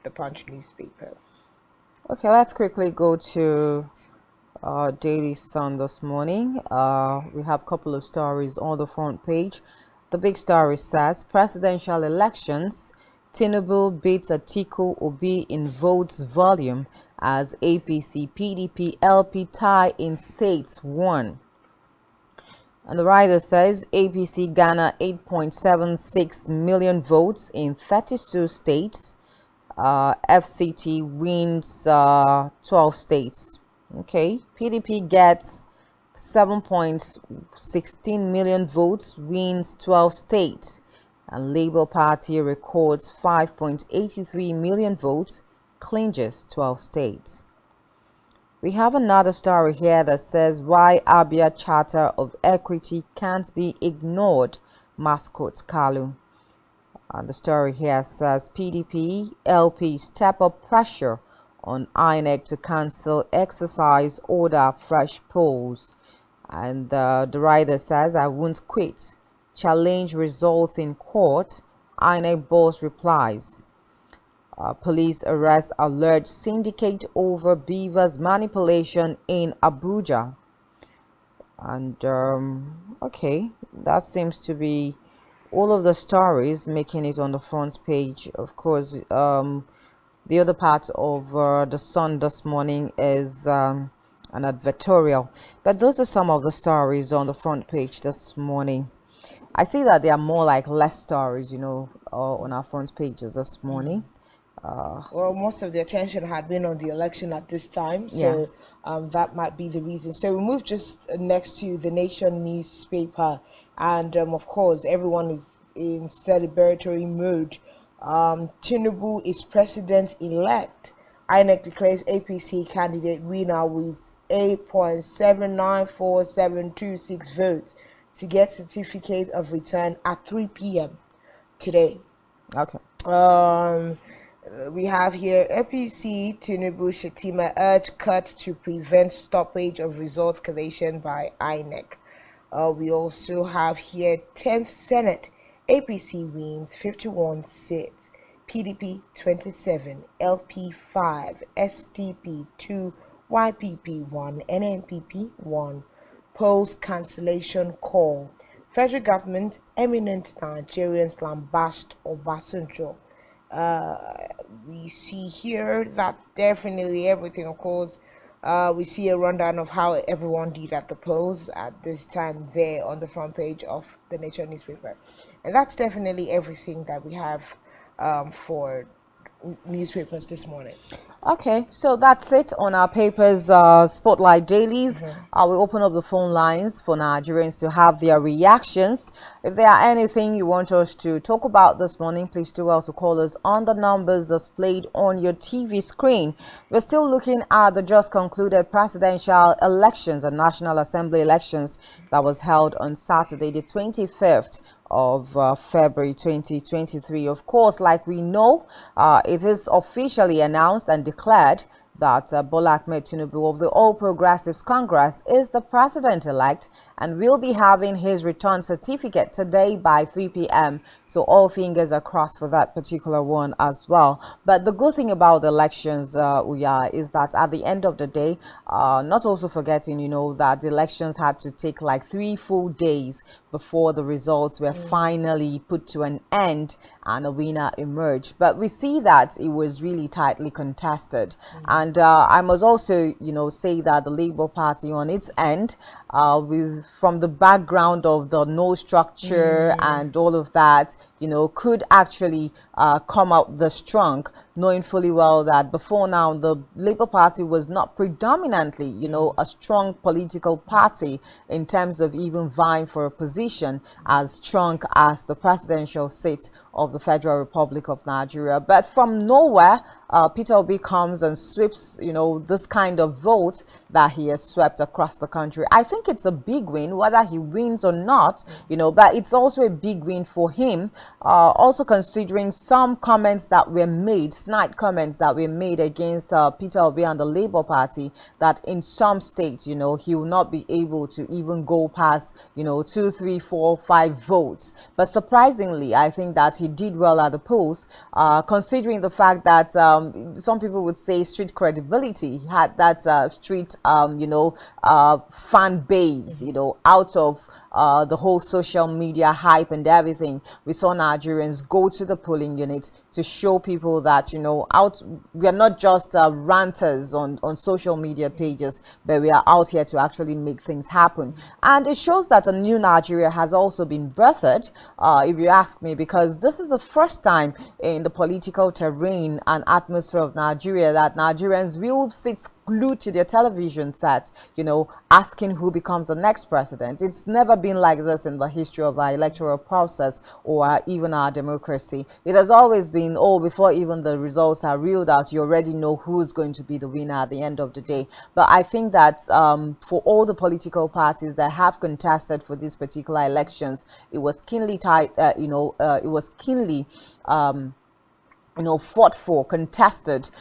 the Punch newspaper. Okay, let's quickly go to Daily Sun this morning. We have a couple of stories on the front page. The big story says presidential elections, Tinubu beats Atiku Obi in votes volume as APC, PDP, LP tie in states won. And the writer says APC garner 8.76 million votes in 32 states. FCT wins 12 states. Okay, PDP gets 7.16 million votes, wins 12 states, and Labour Party records 5.83 million votes, clinches 12 states. We have another story here that says why Abia Charter of Equity can't be ignored, mascot Kalu. And the story here says PDP, LP step up pressure on INEC to cancel exercise order fresh polls. And the writer says, I won't quit. Challenge results in court. INEC boss replies. Police arrest alleged syndicate over beavers manipulation in Abuja. And okay, that seems to be all of the stories making it on the front page. Of course, the other part of the Sun this morning is an advertorial. But those are some of the stories on the front page this morning. I see that there are more like less stories, you know, on our front pages this morning. Well, most of the attention had been on the election at this time, so that might be the reason. So we move just next to the Nation newspaper, and of course, everyone is in celebratory mood. Tinubu is president-elect. INEC declares APC candidate winner with 8.794726 votes to get certificate of return at 3 p.m. today. Okay. We have here APC Tinubu Shetima urge cut to prevent stoppage of results collation by INEC. We also have here 10th Senate. APC wins 51 seats. PDP 27, LP 5, SDP 2, YPP 1, NNPP 1. Polls cancellation call. Federal government, eminent Nigerians lambast Obasanjo. We see here that's definitely everything. Of course, we see a rundown of how everyone did at the polls at this time there on the front page of the Nature newspaper, and that's definitely everything that we have for newspapers this morning. Okay, so that's it on our papers, Spotlight Dailies. We open up the phone lines for Nigerians to have their reactions. If there are anything you want us to talk about this morning, please do also call us on the numbers displayed on your TV screen. We're still looking at the just concluded presidential elections and National Assembly elections that was held on Saturday, the 25th of February 2023. Of course, like we know, it is officially announced and declared that Bola Ahmed Tinubu of the All Progressives Congress is the president-elect and will be having his return certificate today by 3 p.m. So all fingers are crossed for that particular one as well. But the good thing about the elections, Uya, is that at the end of the day, not also forgetting, you know, that the elections had to take like 3 full days before the results were finally put to an end and a winner emerged. But we see that it was really tightly contested. And I must also, you know, say that the Labour Party on its end, from the background of the no structure and all of that, you know, could actually come out the strong, knowing fully well that before now the Labour Party was not predominantly, you know, a strong political party in terms of even vying for a position as strong as the presidential seat of the Federal Republic of Nigeria. But from nowhere, Peter Obi comes and sweeps, you know, this kind of vote that he has swept across the country. I think it's a big win, whether he wins or not, you know, but it's also a big win for him. Also considering some comments that were made, snide comments that were made against Peter Obi and the Labour Party, that in some states, you know, he will not be able to even go past, you know, 2, 3, 4, 5 votes. But surprisingly, I think that he did well at the polls, considering the fact that some people would say street credibility. He had that street, you know, fan base, you know, out of the whole social media hype and everything. We saw Nigerians go to the polling units to show people that, you know, we are not just ranters on social media pages, but we are out here to actually make things happen. And it shows that a new Nigeria has also been birthed, if you ask me, because this is the first time in the political terrain and atmosphere of Nigeria that Nigerians will sit glued to their television set, you know, asking who becomes the next president. It's never been like this in the history of our electoral process or even our democracy. It has always been, oh, before even the results are reeled out, you already know who's going to be the winner at the end of the day. But I think that for all the political parties that have contested for these particular elections, it was keenly tight, you know, it was keenly you know, fought for, contested.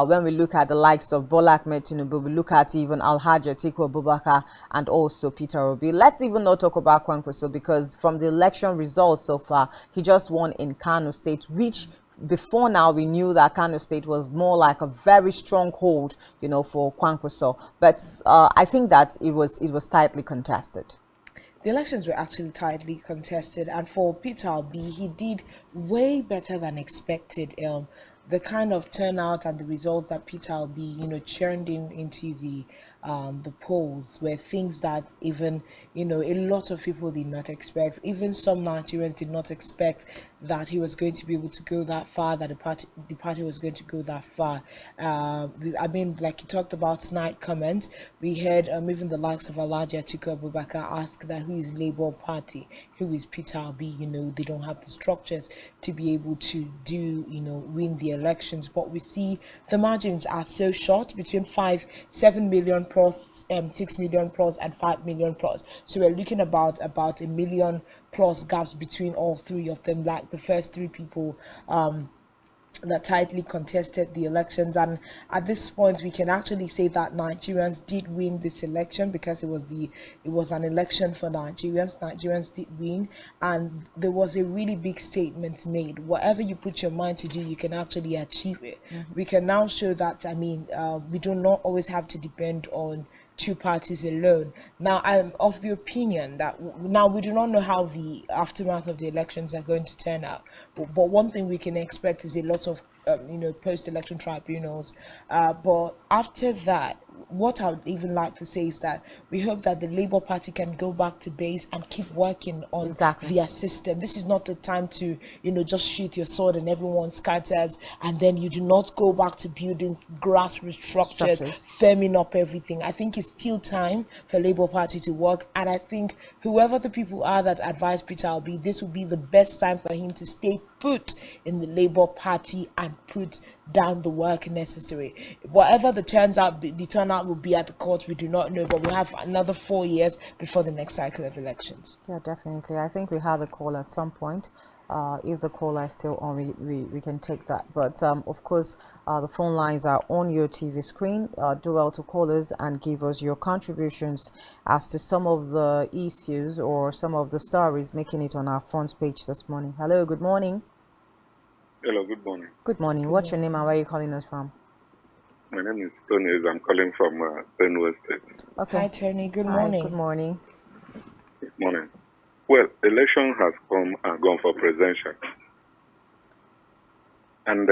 When we look at the likes of Bola Ahmed Tinubu, we look at even Alhaji Atiku Abubakar and also Peter Obi. Let's even not talk about Kwankwaso, because from the election results so far, he just won in Kano State, which before now we knew that Kano State was more like a very strong hold, you know, for Kwankwaso. But I think that it was tightly contested. The elections were actually tightly contested, and for Peter Obi, he did way better than expected. The kind of turnout and the results that Peter Obi, you know, churned into the polls were things that even, you know, a lot of people did not expect. Even some Nigerians did not expect that he was going to be able to go that far, that the party was going to go that far. I mean, like you talked about snide comments, we heard even the likes of Alhaji Atiku Abubakar ask that who is Labour Party, who is Peter Obi. You know, they don't have the structures to be able to do, you know, win the elections. But we see the margins are so short, between 7 million plus, 6 million plus, and 5 million plus. So we're looking about a million plus gaps between all three of them. Like the first three people that tightly contested the elections, and at this point we can actually say that Nigerians did win this election because it was an election for Nigerians did win, and there was a really big statement made. Whatever you put your mind to do, you can actually achieve it. We can now show that, I mean, we do not always have to depend on two parties alone. Now, I'm of the opinion that now we do not know how the aftermath of the elections are going to turn out, but one thing we can expect is a lot of post-election tribunals. But after that, what I would even like to say is that we hope that the Labour Party can go back to base and keep working on their system. This is not the time to, just shoot your sword and everyone scatters, and then you do not go back to building grassroots structures, firming up everything. I think it's still time for Labour Party to work, and I think whoever the people are that advise Peter Obi, this will be the best time for him to stay put in the Labour Party and put down the work necessary. Whatever the turnout will be at the court, we do not know, but we have another 4 years before the next cycle of elections. Yeah, definitely. I think we have a call at some point. If the caller is still on, we can take that. But of course, the phone lines are on your TV screen. Do well to call us and give us your contributions as to some of the issues or some of the stories making it on our front page this morning. Hello, good morning. Hello, good morning. Good morning. What's your name and where are you calling us from? My name is Tony. I'm calling from Benue State. Okay. Hi, Tony. Good Hi, morning. good morning. Good morning. Well, election has come and gone for presidential. And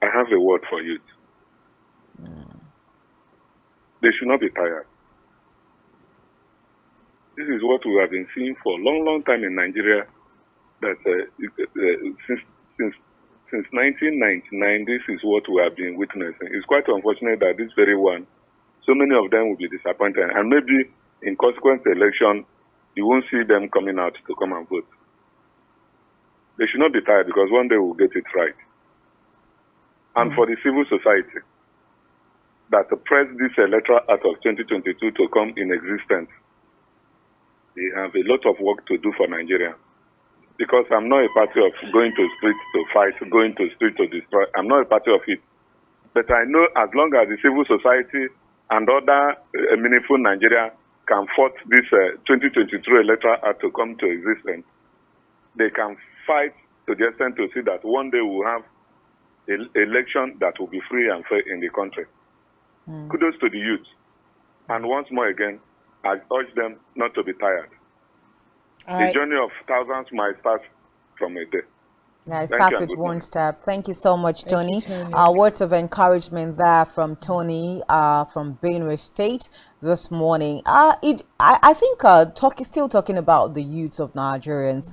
I have a word for youth. They should not be tired. This is what we have been seeing for a long, long time in Nigeria. That since 1999, this is what we have been witnessing. It's quite unfortunate that this very one, so many of them will be disappointed, and maybe in consequent election, you won't see them coming out to come and vote. They should not be tired because one day we'll get it right. And for the civil society that pressed this electoral act of 2022 to come in existence, they have a lot of work to do for Nigeria. Because I'm not a party of going to street to fight, going to street to destroy. I'm not a party of it. But I know as long as the civil society and other meaningful Nigeria can fight this 2023 electoral act to come to existence, they can fight to the extent to see that one day we'll have an election that will be free and fair in the country. Kudos to the youth. And once more again, I urge them not to be tired. The journey of thousands might start from a day. Yeah, it starts with one step. Thank you so much, Tony. Words of encouragement there from Tony from Benue State this morning. I think still talking about the youth of Nigerians,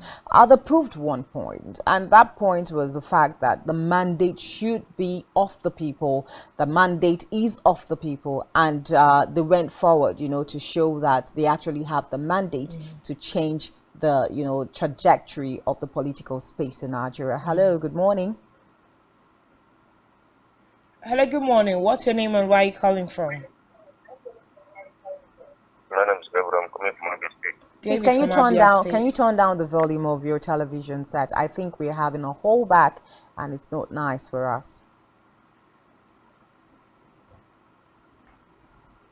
they proved one point, and that point was the fact that the mandate should be of the people. The mandate is of the people, and they went forward, to show that they actually have the mandate to change the trajectory of the political space in Nigeria. Hello, good morning. Hello, good morning. What's your name and where are you calling from? My name is Gabriel. I'm coming from Abia State. Please, can you turn down the volume of your television set? I think we're having a hold back and it's not nice for us.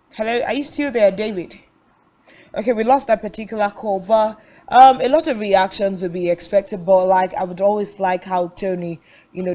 Hello, are you still there, David? Okay, we lost that particular call, but a lot of reactions would be expected, but I would always like how Tony,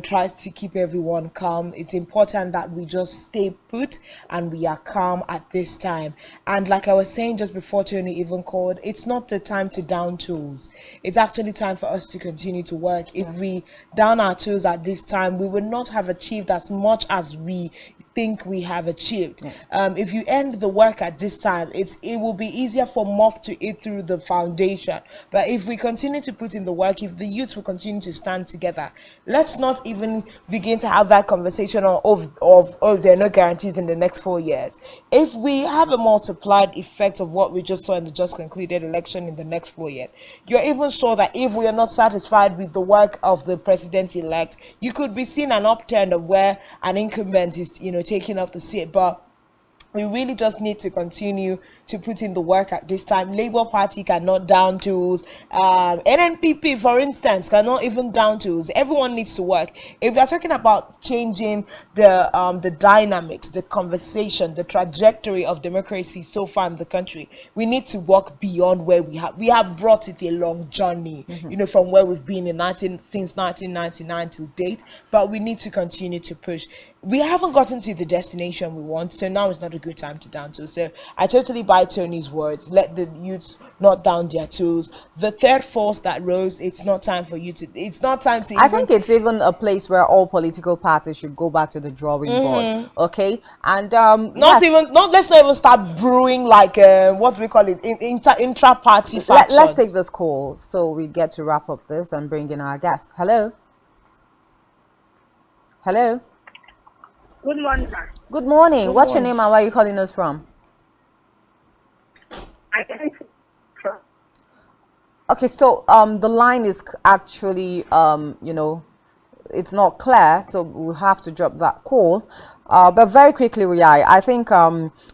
tries to keep everyone calm. It's important that we just stay put and we are calm at this time. And like I was saying just before Tony even called, it's not the time to down tools. It's actually time for us to continue to work. If we down our tools at this time, we would not have achieved as much as we think we have achieved. If you end the work at this time, it will be easier for moth to eat through the foundation. But if we continue to put in the work, if the youth will continue to stand together, let's not even begin to have that conversation of there are no guarantees in the next 4 years. If we have a multiplied effect of what we just saw in the just concluded election in the next 4 years, you're even sure that if we are not satisfied with the work of the president-elect, you could be seeing an upturn of where an incumbent is taking up the seat. But we really just need to continue to put in the work at this time. Labour Party cannot down tools. NNPP, for instance, cannot even down tools. Everyone needs to work. If we are talking about changing the dynamics, the conversation, the trajectory of democracy so far in the country, we need to walk beyond where we have brought it a long journey, from where we've been since 1999 to date, but we need to continue to push. We haven't gotten to the destination we want, so now is not a good time to down tools. So I totally buy Tony's words. Let the youths not down their tools. The third force that rose, it's not time for you to. It's not time to. I think it's even a place where all political parties should go back to the drawing board. Okay, and let's not even start brewing like what we call it intra-party factions. Let's take this call so we get to wrap up this and bring in our guest. Hello. Hello. Good morning, sir. Good morning. What's your name and where are you calling us from? Okay, so the line is actually it's not clear, so we'll have to drop that call. But very quickly, I think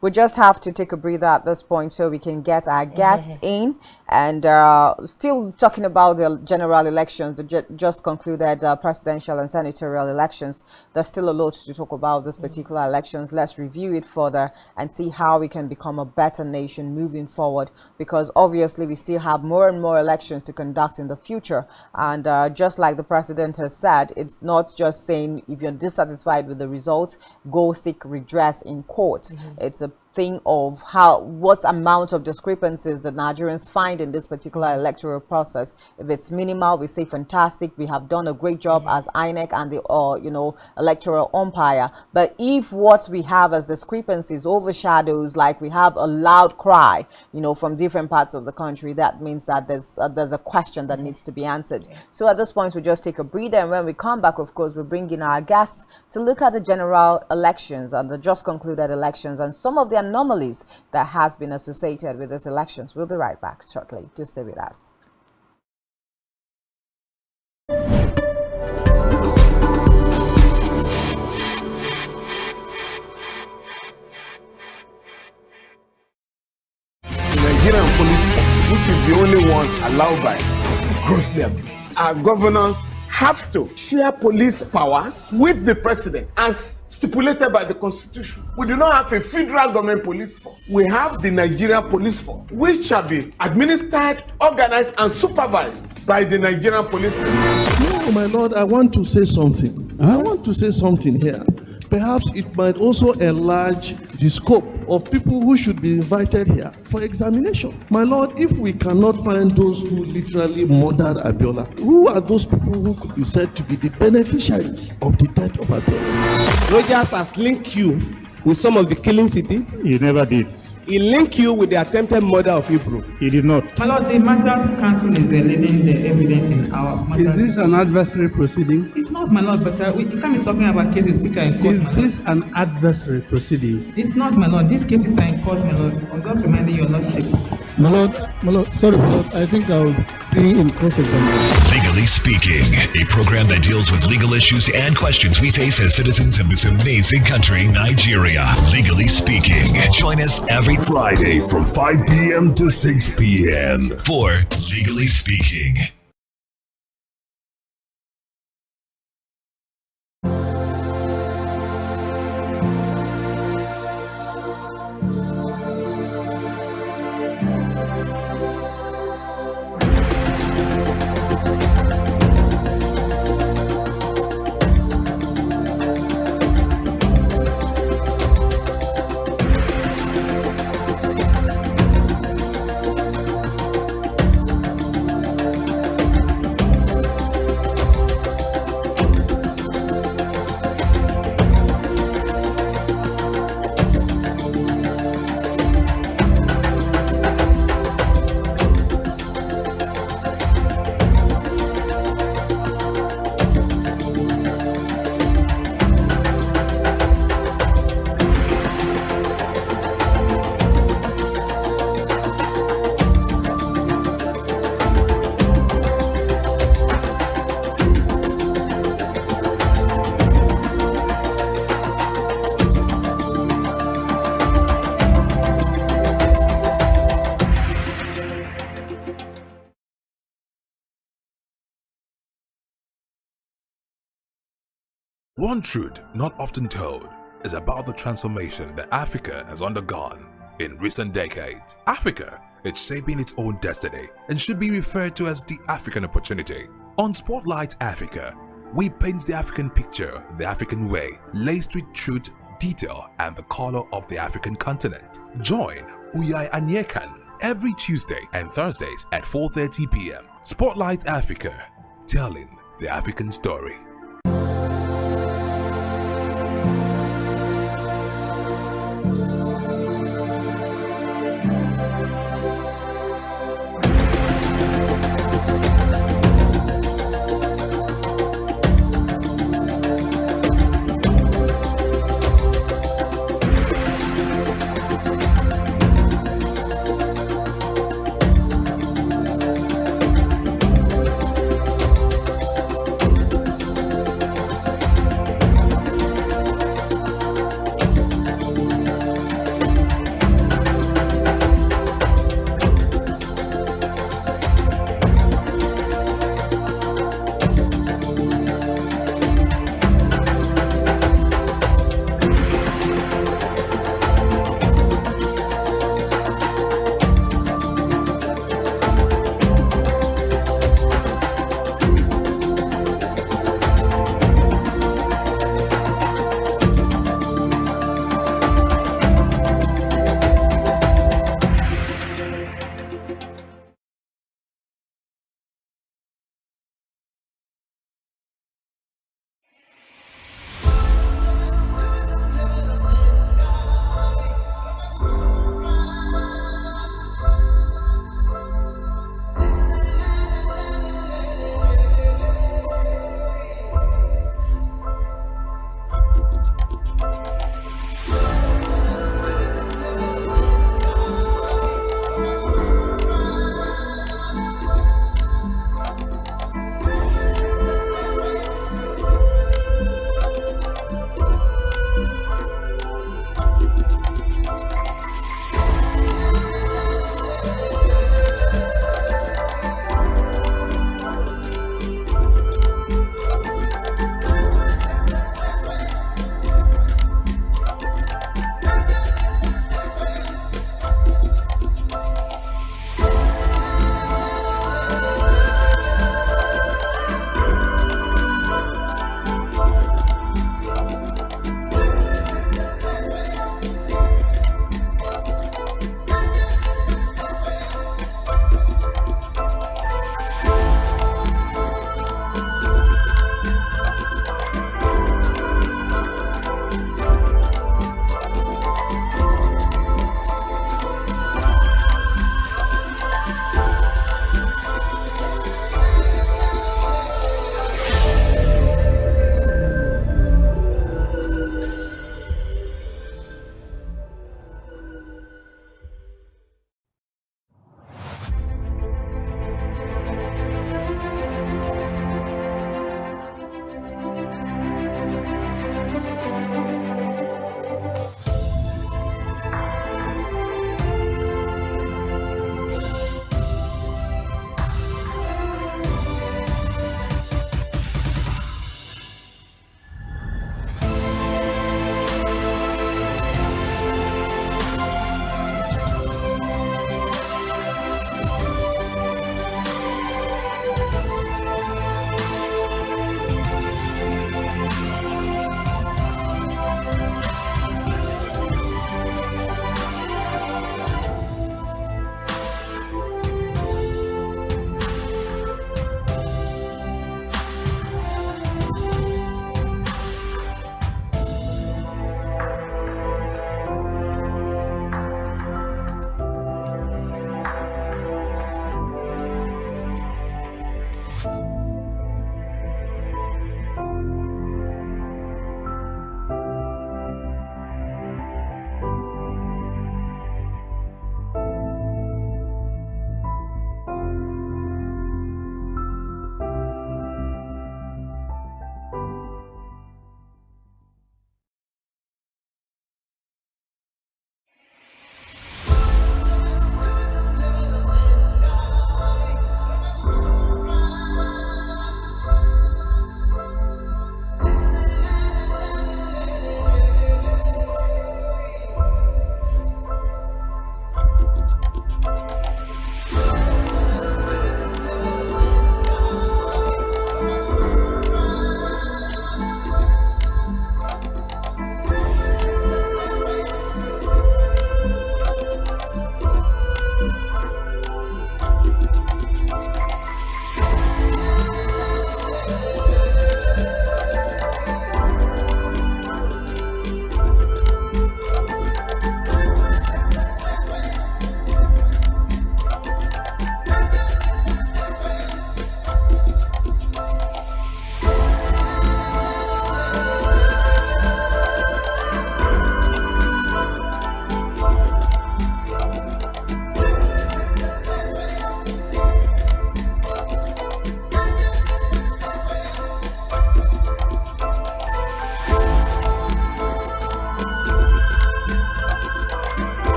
we just have to take a breather at this point so we can get our guests in. And still talking about the general elections, the just concluded presidential and senatorial elections. There's still a lot to talk about this particular elections. Let's review it further and see how we can become a better nation moving forward, because obviously we still have more and more elections to conduct in the future. And just like the president has said, it's not just saying if you're dissatisfied with the results, go seek redress in court. It's a thing of what amount of discrepancies the Nigerians find in this particular electoral process. If it's minimal, we say fantastic, we have done a great job as INEC and the electoral umpire. But if what we have as discrepancies overshadows, like we have a loud cry from different parts of the country, that means that there's a question that needs to be answered. So at this point, we just take a breather, and when we come back, of course, we bring in our guests to look at the general elections and the just concluded elections and some of the anomalies that has been associated with these elections. We'll be right back shortly. Do stay with us. The Nigerian police, which is the only one allowed by grossly abuse. Our governors have to share police powers with the president as stipulated by the constitution. We do not have a federal government police force. We have the Nigerian police force, which shall be administered, organized, and supervised by the Nigerian police force. No, my lord, I want to say something. I want to say something here. Perhaps it might also enlarge the scope of people who should be invited here for examination. My lord, if we cannot find those who literally murdered Abiola, who are those people who could be said to be the beneficiaries of the death of Abiola? Rogers has linked you with some of the killings he did. He never did. He linked you with the attempted murder of Hebrew. He did not. My lord, the Matters Council is leading the evidence in our matters. Is this an adversary proceeding? It's not, my lord, but we can't be talking about cases which are in court. Is this an adversary proceeding? It's not, my lord. These cases are in court, my lord. I'm just reminding your lordship. My lord, sorry, my lord, I think I'll be in cross-examination. Legally Speaking, a program that deals with legal issues and questions we face as citizens of this amazing country, Nigeria. Legally Speaking. Join us every Friday from 5 p.m. to 6 p.m. for Legally Speaking. One truth not often told is about the transformation that Africa has undergone in recent decades. Africa is shaping its own destiny and should be referred to as the African opportunity. On Spotlight Africa, we paint the African picture the African way, laced with truth, detail, and the color of the African continent. Join Uyai Anyekan every Tuesday and Thursdays at 4:30 p.m. Spotlight Africa, telling the African story.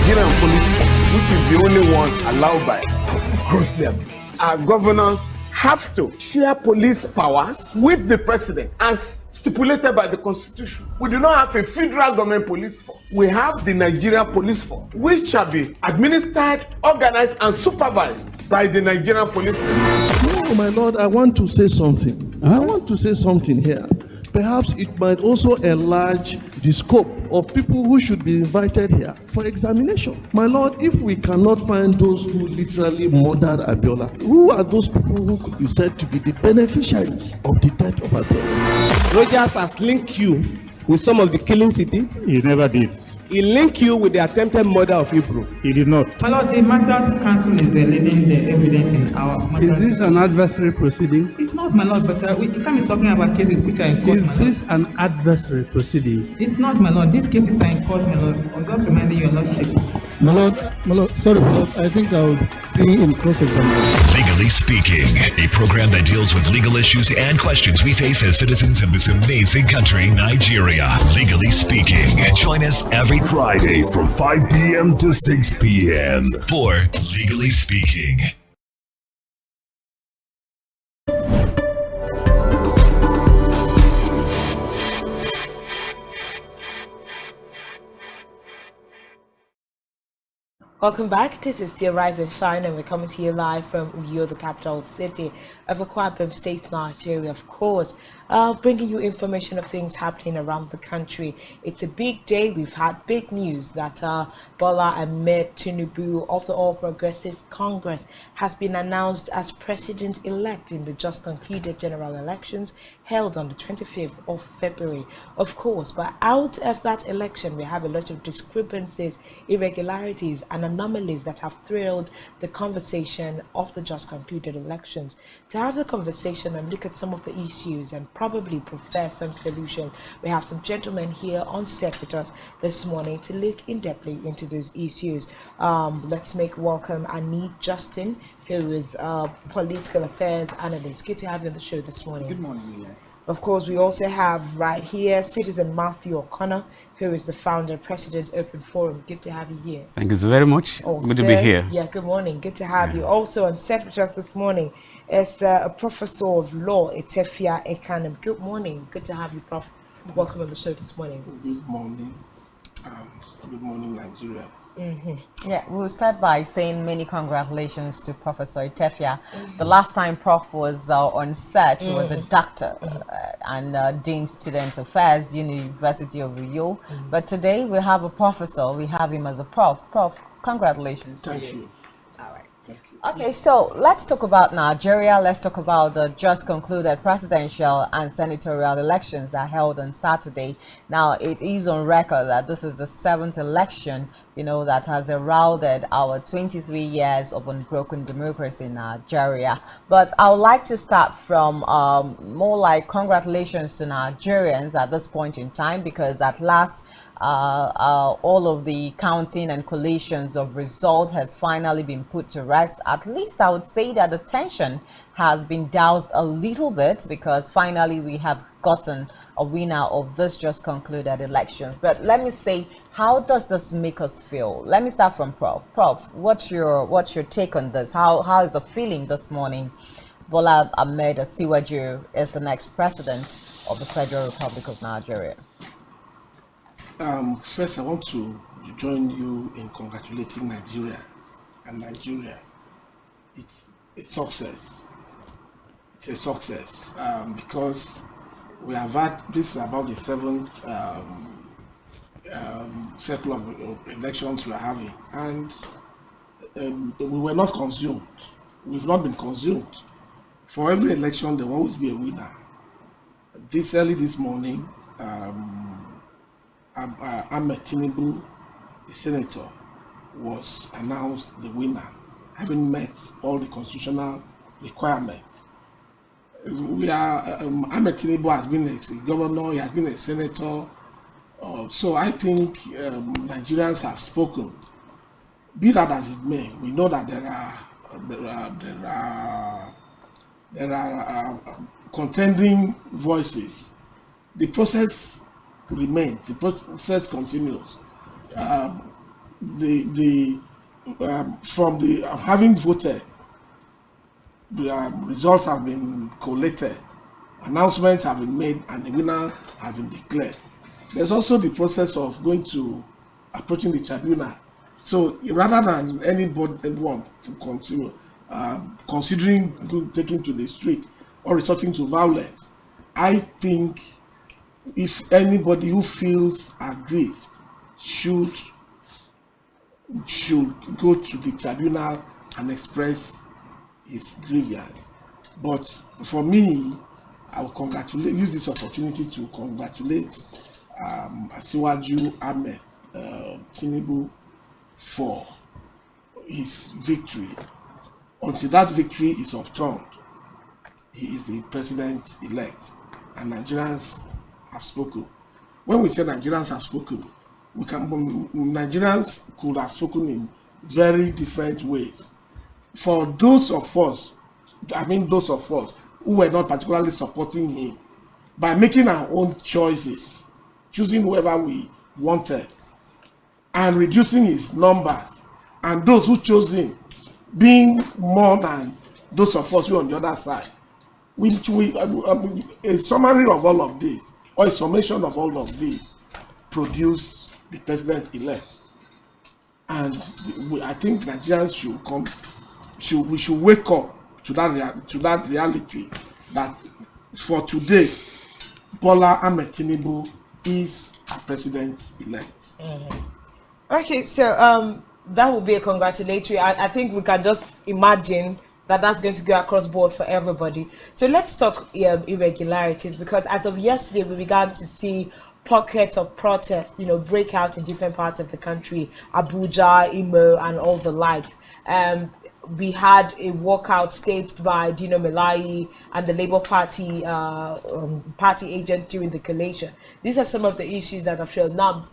Nigerian police force, which is the only one allowed by grossly abuse. Our governors have to share police power with the president as stipulated by the constitution. We do not have a federal government police force. We have the Nigerian police force, which shall be administered, organized, and supervised by the Nigerian police force. No, my lord, I want to say something. I want to say something here. Perhaps it might also enlarge the scope of people who should be invited here for examination. My lord, if we cannot find those who literally murdered Abiola, who are those people who could be said to be the beneficiaries of the death of Abiola? Rogers has linked you with some of the killings he did. He never did. He linked you with the attempted murder of Hebrew. He did not. My lord, the matters council is leading the evidence in our matters. Is this an adversary proceeding? It's not, my lord, but we can't be talking about cases which are in court. Is this an adversary proceeding? It's not, my lord. These cases are in court, my lord. I'm just reminding your lordship. My lord, sorry, my lord, I think I'll be in cross-examination. Legally Speaking, a program that deals with legal issues and questions we face as citizens of this amazing country, Nigeria. Legally Speaking. Join us every Friday from 5 p.m. to 6 p.m. for Legally Speaking. Welcome back. This is still Rise and Shine, and we're coming to you live from Uyo, the capital city of Akwa Ibom State, Nigeria, of course. Bringing you information of things happening around the country. It's a big day. We've had big news that Bola Ahmed Tinubu of the All Progressives Congress has been announced as president-elect in the just concluded general elections held on the 25th of February. Of course, but out of that election, we have a lot of discrepancies, irregularities, and anomalies that have thrilled the conversation of the just concluded elections. To have the conversation and look at some of the issues and probably prefer some solution, we have some gentlemen here on set with us this morning to look in-depthly into those issues. Let's make welcome Anit Justin, who is political affairs analyst. Good to have you on the show this morning. Good morning, Leah. Of course, we also have right here Citizen Matthew O'Connor, who is the founder, president, Open Forum. Good to have you here. Thank you very much. Also, good to be here. Yeah, good morning. Good to have you. Also on set with us this morning is a professor of law, Etefia Ekanem. Good morning. Good to have you, Prof. Welcome on the show this morning. Good morning. Good morning, Nigeria. Yeah, we'll start by saying many congratulations to Professor Etefia. The last time Prof was on set, he was a doctor and Dean Student Affairs, University of Uyo. But today we have a professor, we have him as a prof. Prof, congratulations to you. Thank you. All right. Thank you. Okay, so let's talk about Nigeria. Let's talk about the just concluded presidential and senatorial elections that held on Saturday. Now, it is on record that this is the 7th election, that has heralded our 23 years of unbroken democracy in Nigeria. But I would like to start from more like congratulations to Nigerians at this point in time, because at last, all of the counting and collations of results has finally been put to rest. At least I would say that the tension has been doused a little bit, because finally we have gotten a winner of this just concluded elections. But let me say, how does this make us feel? Let me start from Prof. Prof, what's your take on this? How is the feeling this morning? Bola Ahmed Asiwaju is the next president of the Federal Republic of Nigeria. First, I want to join you in congratulating Nigeria. And Nigeria, it's a success. It's a success because we have had, this is about the 7th cycle of elections we are having, and we were not consumed. We've not been consumed. For every election, there will always be a winner. Early this morning, Ahmed Tinubu, the senator, was announced the winner, having met all the constitutional requirements. Ahmed Tinubu has been a governor, he has been a senator, so I think Nigerians have spoken. Be that as it may, we know that there are contending voices. The process remains, the process continues. from the having voted, the results have been collated, announcements have been made, and the winner has been declared. There's also the process of going to approaching the tribunal. So rather than anyone to continue considering taking to the street or resorting to violence, I think if anybody who feels aggrieved should go to the tribunal and express his grievance. But for me, I will use this opportunity to congratulate Asiwaju Ahmed Tinubu for his victory. Until that victory is obtained, he is the president-elect, and Nigerians have spoken. When we say Nigerians have spoken, Nigerians could have spoken in very different ways. For those of us who were not particularly supporting him, by making our own choices, choosing whoever we wanted, and reducing his numbers, and those who chose him being more than those of us who are on the other side, a summary of all of this, or a summation of all of this, produced the president-elect. And I think Nigerians we should wake up to that reality that for today, Bola Ahmed Tinubu is a president-elect. Okay, so that would be a congratulatory. I think we can just imagine that that's going to go across board for everybody. So let's talk irregularities, because as of yesterday, we began to see pockets of protest, break out in different parts of the country, Abuja, Imo, and all the likes. We had a walkout staged by Dino Melayi and the Labour Party party agent during the collation. These are some of the issues that I've shown. Now,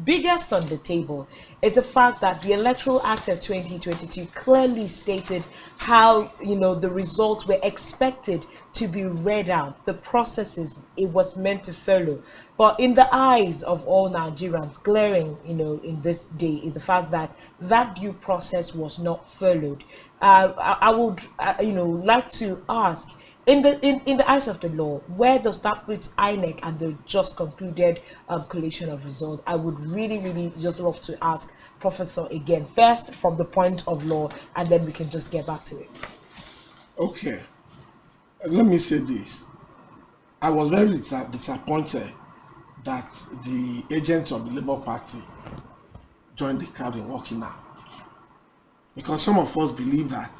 biggest on the table is the fact that the Electoral Act of 2022 clearly stated how the results were expected to be read out, the processes it was meant to follow. But in the eyes of all Nigerians, glaring in this day is the fact that that due process was not followed. I would like to ask, in the eyes of the law, where does that put INEC and the just concluded collation of results? I would really just love to ask Professor again, first from the point of law, and then we can just get back to it. Okay, let me say this. I was very disappointed that the agents of the Labour Party joined the crowd in walking out, because some of us believe that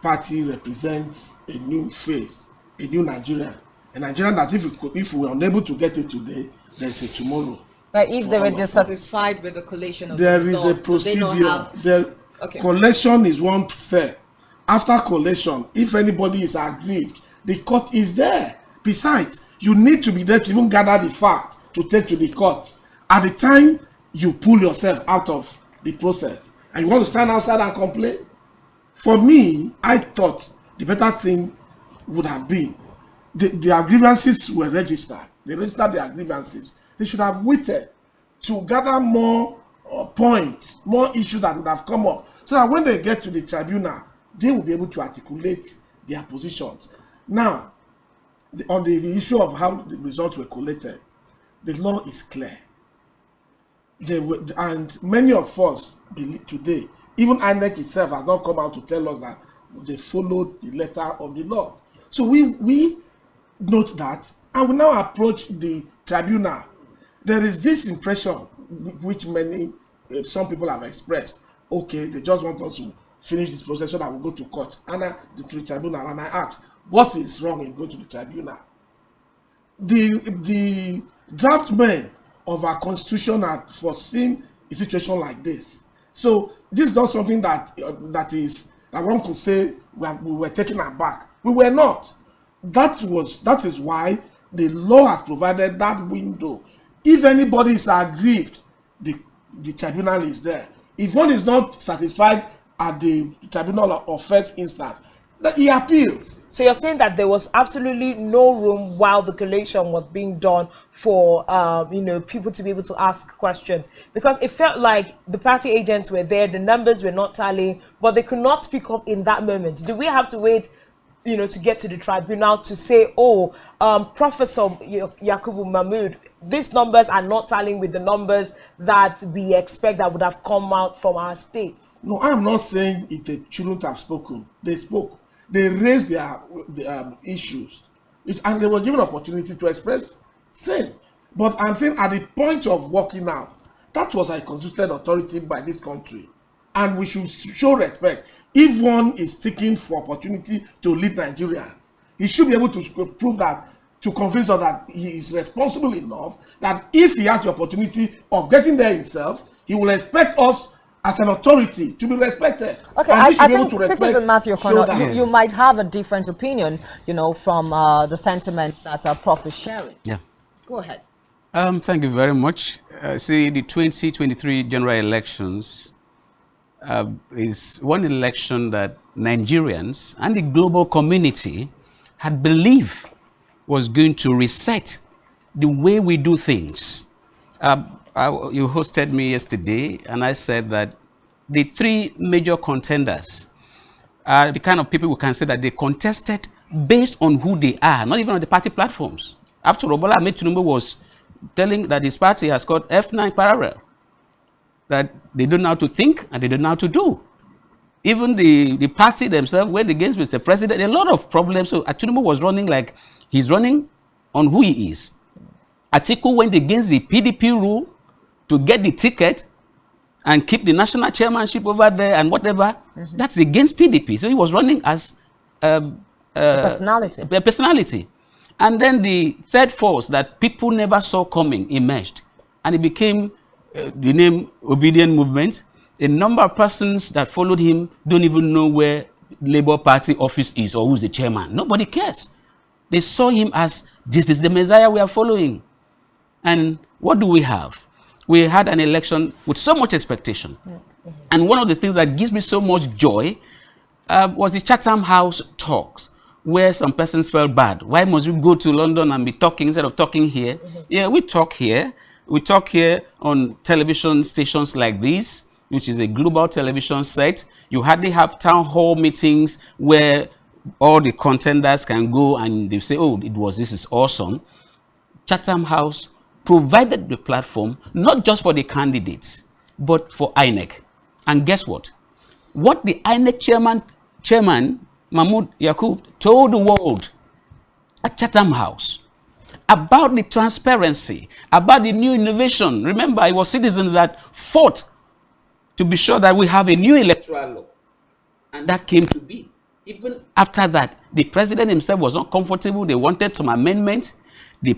party represents a new face, a new Nigeria, a Nigerian that if we were unable to get it today, there's a tomorrow. But if they were dissatisfied with the collation of there the is a procedure. Collation is one step. After collation, if anybody is aggrieved, the court is there. Besides, you need to be there to even gather the fact to take to the court. At the time you pull yourself out of the process and you want to stand outside and complain, for me, I thought the better thing would have been their grievances were registered. They registered their grievances. They should have waited to gather more points, more issues that would have come up, so that when they get to the tribunal, they will be able to articulate their positions. Now, on the issue of how the results were collated, the law is clear. And many of us believe today, even INEC itself has not come out to tell us that they followed the letter of the law. So we note that, and we now approach the tribunal. There is this impression which some people have expressed. Okay, they just want us to finish this process so that we go to court and to the tribunal. And I ask, what is wrong in going to the tribunal? The draftmen of our constitution had foreseen a situation like this. So this is not something that one could say we were taken aback. We were not. That is why the law has provided that window. If anybody is aggrieved, the tribunal is there. If one is not satisfied at the tribunal of first instance, that he appealed. So you're saying that there was absolutely no room while the collation was being done for people to be able to ask questions, because it felt like the party agents were there, the numbers were not tallying, but they could not speak up in that moment. Do we have to wait, to get to the tribunal to say, oh, Professor Yakubu Mahmood, these numbers are not tallying with the numbers that we expect that would have come out from our states? No, I'm not saying they shouldn't have spoken. They spoke. They raised their issues, and they were given opportunity to express same. But I'm saying at the point of walking out, that was a constituted authority by this country, and we should show respect. If one is seeking for opportunity to lead Nigeria, he should be able to prove that, to convince us that he is responsible enough, that if he has the opportunity of getting there himself, he will expect us as an authority to be respected. Okay, I think Citizen Matthew Kono, you might have a different opinion, from the sentiments that Prof is sharing. Yeah. Go ahead. Thank you very much. See, the 2023 general elections is one election that Nigerians and the global community had believed was going to reset the way we do things. You hosted me yesterday, and I said that the three major contenders are the kind of people who can say that they contested based on who they are, not even on the party platforms. After all, Bola Ahmed Tinubu was telling that his party has got F9 parallel, that they don't know how to think and they don't know how to do. Even the party themselves went against Mr. President, a lot of problems. So Tinubu was running like he's running on who he is. Atiku went against the PDP rule to get the ticket and keep the national chairmanship over there and whatever. That's against PDP. So he was running as a personality. And then the third force that people never saw coming emerged. And it became the name Obedient Movement. A number of persons that followed him don't even know where Labour Party office is or who's the chairman. Nobody cares. They saw him as, this is the Messiah we are following. And what do we have? We had an election with so much expectation. And one of the things that gives me so much joy was the Chatham House talks, where some persons felt bad. Why must we go to London and be talking instead of talking here? Yeah, we talk here. We talk here on television stations like this, which is a global television set. You hardly have town hall meetings where all the contenders can go and they say, oh, this is awesome. Chatham House provided the platform, not just for the candidates, but for INEC. And guess what? What the INEC chairman Mahmoud Yakub told the world at Chatham House about the transparency, about the new innovation. Remember, it was citizens that fought to be sure that we have a new electoral law. And that came to be. Even after that, the president himself was not comfortable. They wanted some amendment. The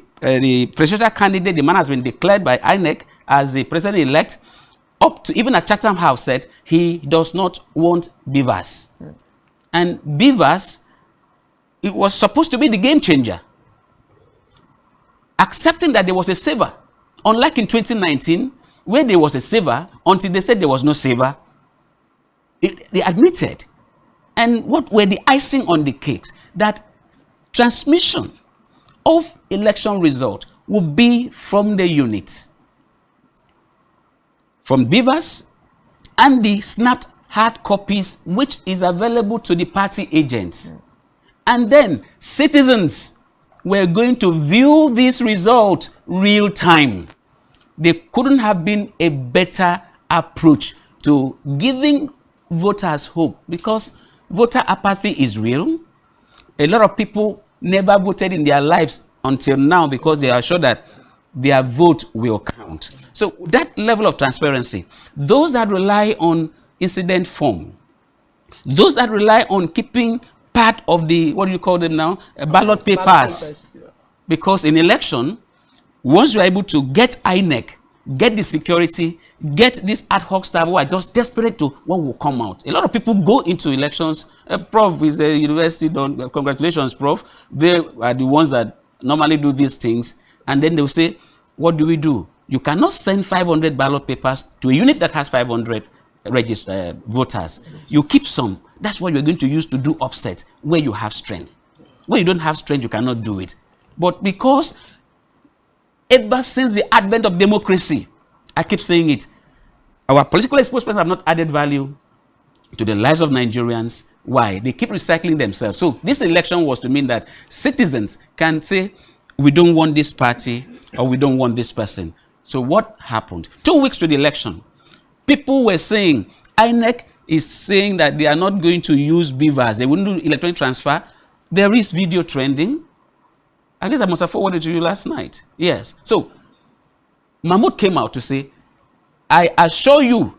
presidential candidate, the man has been declared by INEC as the president-elect, up to even at Chatham House said he does not want beavers. And beavers, it was supposed to be the game changer. Accepting that there was a saver. Unlike in 2019, where there was a saver, until they said there was no saver, they admitted. And what were the icing on the cakes? That transmission of election result will be from the units, from beavers, and the snapped hard copies, which is available to the party agents. And then citizens were going to view this result real time. There couldn't have been a better approach to giving voters hope, because voter apathy is real. A lot of people never voted in their lives until now because they are sure that their vote will count. So that level of transparency, those that rely on incident form, those that rely on keeping part of the, what do you call them now, ballot papers. Because in election, once you are able to get INEC, get the security, get this ad hoc staff who are just desperate to what will come out. A lot of people go into elections. Prof is a university, congratulations, Prof. They are the ones that normally do these things. And then they'll say, what do we do? You cannot send 500 ballot papers to a unit that has 500 registered voters. You keep some. That's what you're going to use to do upset where you have strength. Where you don't have strength, you cannot do it. But because ever since the advent of democracy, I keep saying it, our political exposed persons have not added value to the lives of Nigerians. Why? They keep recycling themselves. So this election was to mean that citizens can say, we don't want this party or we don't want this person. So what happened? 2 weeks to the election, people were saying, INEC is saying that they are not going to use beavers. They wouldn't do electronic transfer. There is video trending. I guess I must have forwarded to you last night. Yes. So Mahmoud came out to say, I assure you,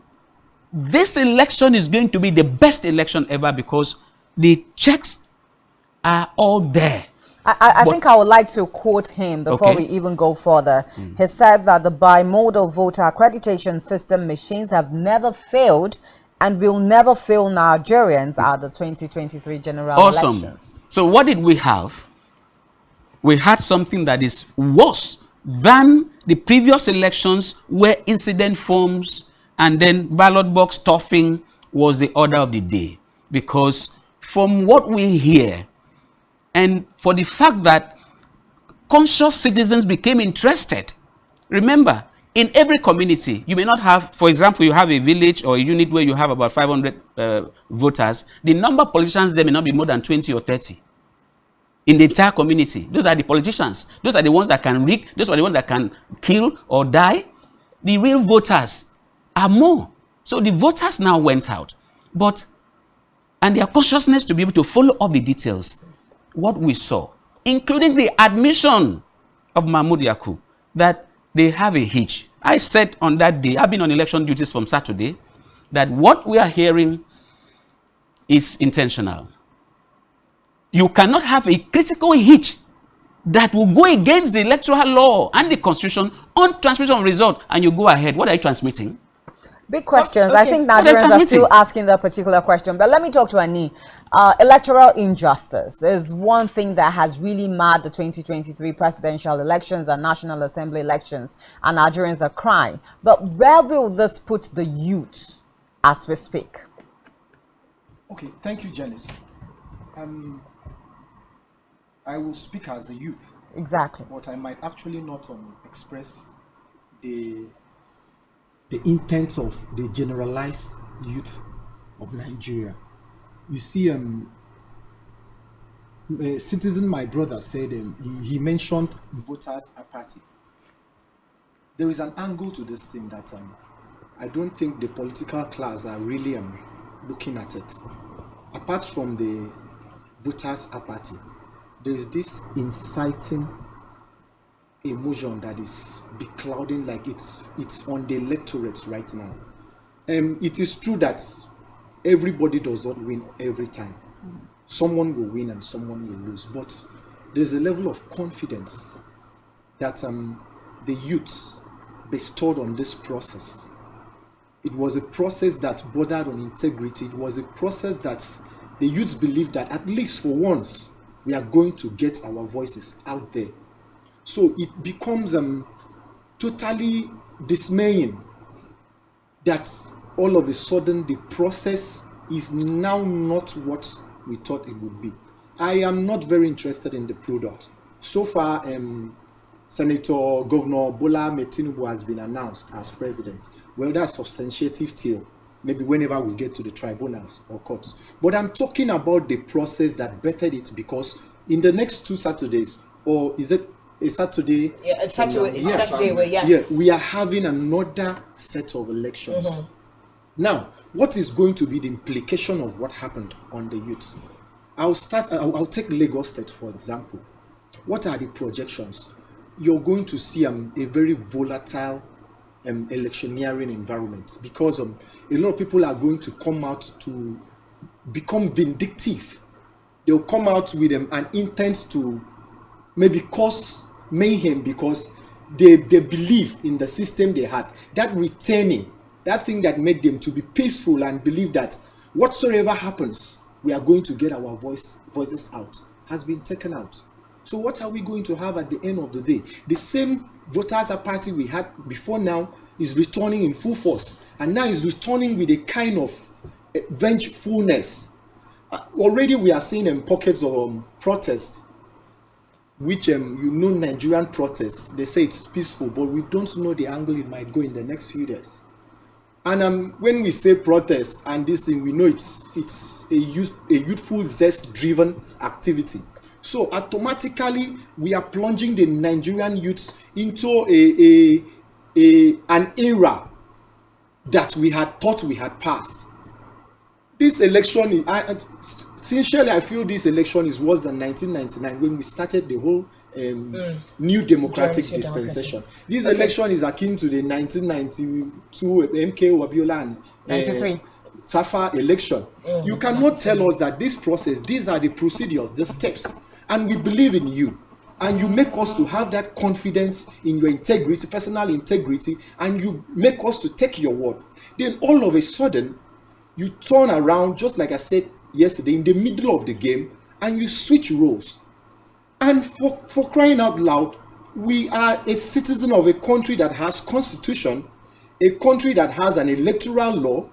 this election is going to be the best election ever because the checks are all there. I think I would like to quote him before we even go further. He said that the bimodal voter accreditation system machines have never failed and will never fail Nigerians at the 2023 general elections. So what did we have? We had something that is worse than the previous elections where incident forms and then ballot box stuffing was the order of the day. Because from what we hear, and for the fact that conscious citizens became interested. Remember, in every community, you may not have, for example, you have a village or a unit where you have about 500 voters. The number of politicians there may not be more than 20 or 30. In the entire community, those are the politicians. Those are the ones that can rig. Those are the ones that can kill or die. The real voters are more. So the voters now went out. And their consciousness to be able to follow up the details. What we saw, including the admission of Mahmoud Yakub, that they have a hitch. I said on that day, I've been on election duties from Saturday, that what we are hearing is intentional. You cannot have a critical hitch that will go against the electoral law and the constitution on transmission of result, and you go ahead. What are you transmitting? Big questions. I think Nigerians are still asking that particular question. But let me talk to Ani. Electoral injustice is one thing that has really marred the 2023 presidential elections and National Assembly elections, and Nigerians are crying. But where will this put the youth as we speak? Okay, thank you, Janice. I will speak as a youth. Exactly. But I might actually not express the intent of the generalized youth of Nigeria. You see, a citizen, my brother, said he mentioned voters apathy. There is an angle to this thing that I don't think the political class are really looking at it. Apart from the voters apathy, there is this inciting emotion that is beclouding, like it's on the electorate right now. It is true that everybody does not win every time. Someone will win and someone will lose, but there's a level of confidence that the youths bestowed on this process. It was a process that bordered on integrity. It was a process that the youths believed that at least for once we are going to get our voices out there. So it becomes totally dismaying that all of a sudden the process is now not what we thought it would be. I am not very interested in the product. So far, Senator Governor Bola Ahmed Tinubu has been announced as president. Well, that's substantiative till maybe whenever we get to the tribunals or courts. But I'm talking about the process that bettered it, because in the next 2 Saturdays, or is it a Saturday? Yeah, it's Saturday. It's Saturday. Yes. Yeah, we are having another set of elections. Now, what is going to be the implication of what happened on the youth? I'll take Lagos State, for example. What are the projections? You're going to see a very volatile electioneering environment, because a lot of people are going to come out to become vindictive. They'll come out with an intent to maybe cause mayhem because they believe in the system they had. That retaining, that thing that made them to be peaceful and believe that whatsoever happens, we are going to get our voices out, has been taken out. So what are we going to have at the end of the day? The same voters apathy we had before now is returning in full force, and now is returning with a kind of vengefulness. Already we are seeing pockets of protests, which Nigerian protests, they say it's peaceful, but we don't know the angle it might go in the next few days. And when we say protest and this thing, we know it's a youthful zest-driven activity. So automatically, we are plunging the Nigerian youths into an era that we had thought we had passed. This election, sincerely, I feel this election is worse than 1999 when we started the whole new democratic dispensation. This election is akin to the 1992 MKO Abiola and 93 Tafa election. You cannot tell us that this process, these are the procedures, the steps, and we believe in you. And you make us to have that confidence in your integrity, personal integrity, and you make us to take your word. Then all of a sudden, you turn around, just like I said yesterday, in the middle of the game, and you switch roles. And for crying out loud, we are a citizen of a country that has constitution, a country that has an electoral law,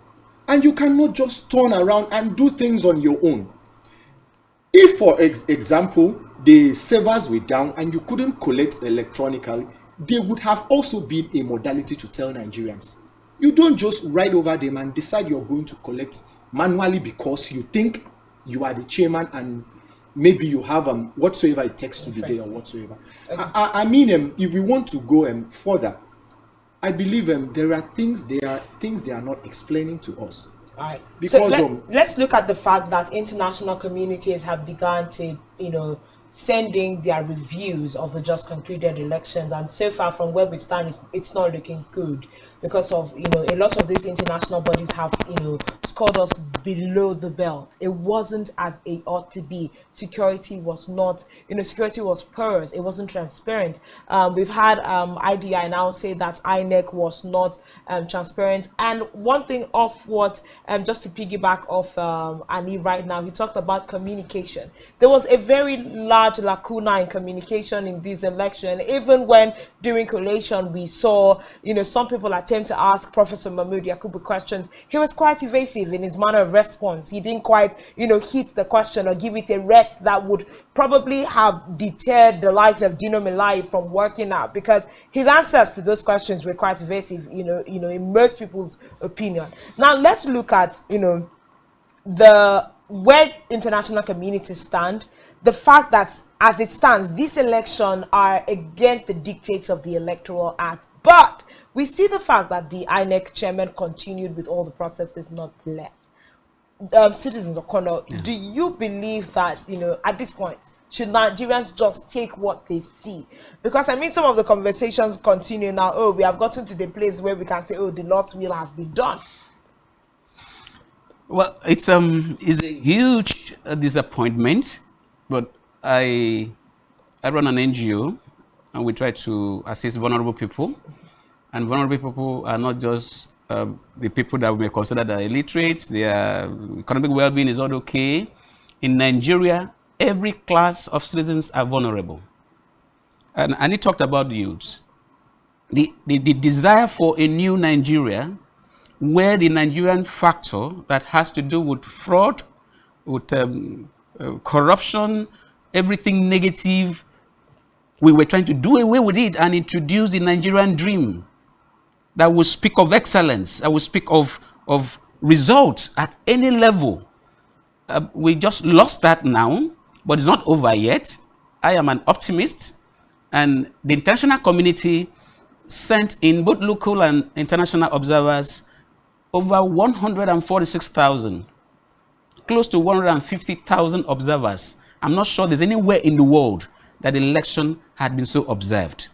and you cannot just turn around and do things on your own. If, for example, the servers were down and you couldn't collect electronically, there would have also been a modality to tell Nigerians. You don't just ride over them and decide you're going to collect manually because you think you are the chairman and maybe you have whatsoever it takes to be there or whatsoever. I mean, if we want to go further, I believe there are things they are not explaining to us. All right. Because so let's look at the fact that international communities have begun to, sending their reviews of the just concluded elections, and so far from where we stand, it's not looking good because of a lot of these international bodies have scored us below the belt. It wasn't as it ought to be. Security was not, security was porous. It wasn't transparent. We've had IDI now say that INEC was not transparent. And one thing off what just to piggyback off Annie right now, he talked about communication. There was a very large lacuna in communication in this election. Even when during collation we saw some people attempt to ask Professor Mahmoud Yakubu questions, he was quite evasive in his manner of response. He didn't quite hit the question or give it a rest that would probably have deterred the likes of Dino Melai from working out, because his answers to those questions were quite evasive in most people's opinion. Now let's look at where international communities stand. The fact that as it stands, this election are against the dictates of the Electoral Act, but we see the fact that the INEC chairman continued with all the processes not left. Citizens of Kono, do you believe that at this point should Nigerians just take what they see? Because I mean, some of the conversations continue now. Oh, we have gotten to the place where we can say, oh, the Lord's will has been done. Well, it's a huge disappointment, but I run an NGO and we try to assist vulnerable people, and vulnerable people are not just the people that we may consider that are illiterate. Their economic well-being is not okay. In Nigeria, every class of citizens are vulnerable, and he talked about the youth. The desire for a new Nigeria, where the Nigerian factor that has to do with fraud, with corruption, everything negative, we were trying to do away with it and introduce the Nigerian dream that will speak of excellence, that will speak of results at any level. We just lost that now, but it's not over yet. I am an optimist, and the international community sent in both local and international observers over 146,000, close to 150,000 observers. I'm not sure there's anywhere in the world that the election had been so observed.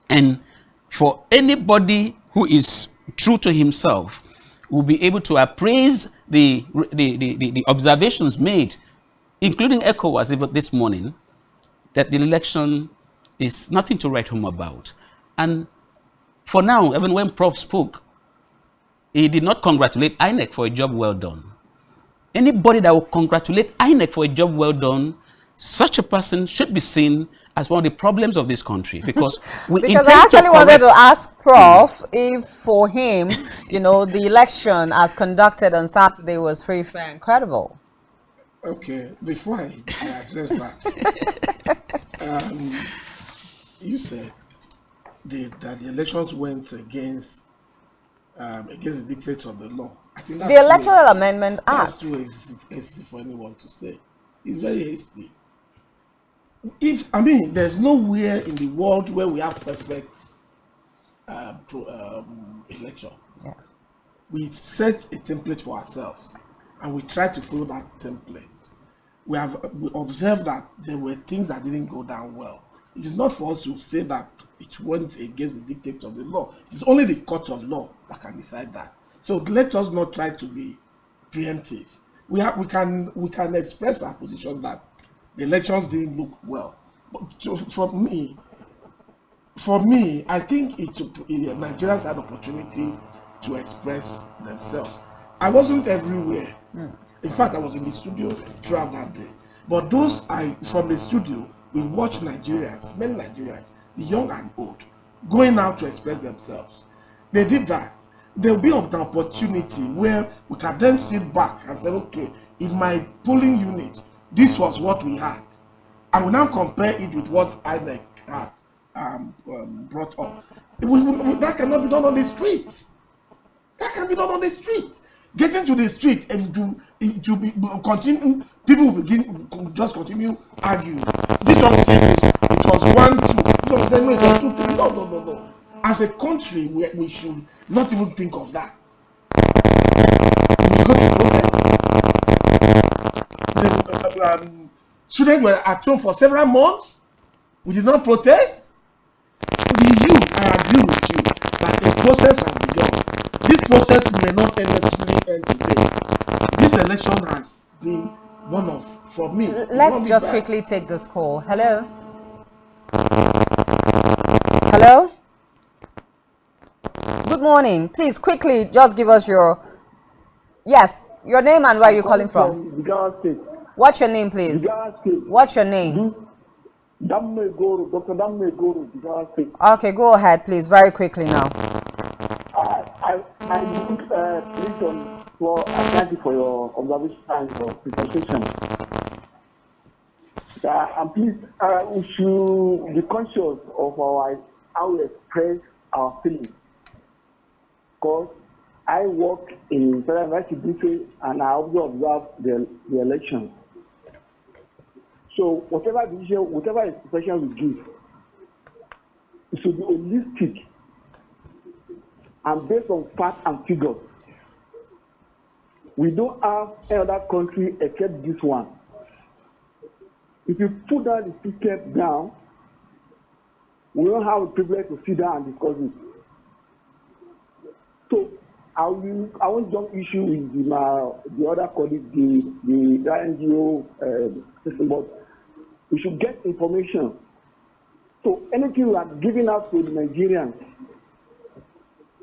And for anybody who is true to himself, will be able to appraise the observations made, including ECOWAS even this morning, that the election is nothing to write home about. And for now, even when Prof spoke, he did not congratulate INEC for a job well done. Anybody that will congratulate INEC for a job well done, such a person should be seen as one of the problems of this country, because we because I actually wanted to ask Prof if for him, the election as conducted on Saturday was free, fair, and credible. Okay, before I address that, you said that the elections went against the dictates of the law. I think that's The Electoral Amendment Act. That's too hasty for anyone to say. It's very hasty. There's nowhere in the world where we have perfect election. Yeah. We set a template for ourselves, and we try to follow that template. We observed that there were things that didn't go down well. It is not for us to say that it went against the dictates of the law. It's only the court of law that can decide that. So let us not try to be preemptive. We can express our position that the elections didn't look well. But for me, I think Nigerians had opportunity to express themselves. I wasn't everywhere. In fact, I was in the studio throughout that day. But from the studio, we watched Nigerians, many Nigerians, the young and old, going out to express themselves. They did that. There will be an opportunity where we can then sit back and say, okay, in my polling unit, this was what we had. I will now compare it with what INEC had brought up. That cannot be done on the street. That can be done on the street. Getting to the street and continue, people will just continue arguing. This one said it was 1, 2. This one said no, it was 2, 3. No. As a country, we should not even think of that. We go to protest. Students were at home for several months. We did not protest. I agree with you that a process has begun. This process may not necessarily end today. This election has been one of, for me. Let's just quickly take this call. Hello? Hello? Good morning. Please quickly just give us your name and where you're calling from. What's your name, please? What's your name? Dr. Damme. Okay, go ahead, please, very quickly now. I thank you for your observation and your presentation. And please, we should be conscious of how we express our feelings. Because I work in Federal University and I also observe the elections. So whatever decision, whatever expression we give, it should be holistic and based on facts and figures. We don't have any other country except this one. If you put that the system down, we don't have the privilege to sit down and discuss it. So I won't jump issue with the other colleague, the NGO system, but we should get information. So anything we are giving out to the Nigerians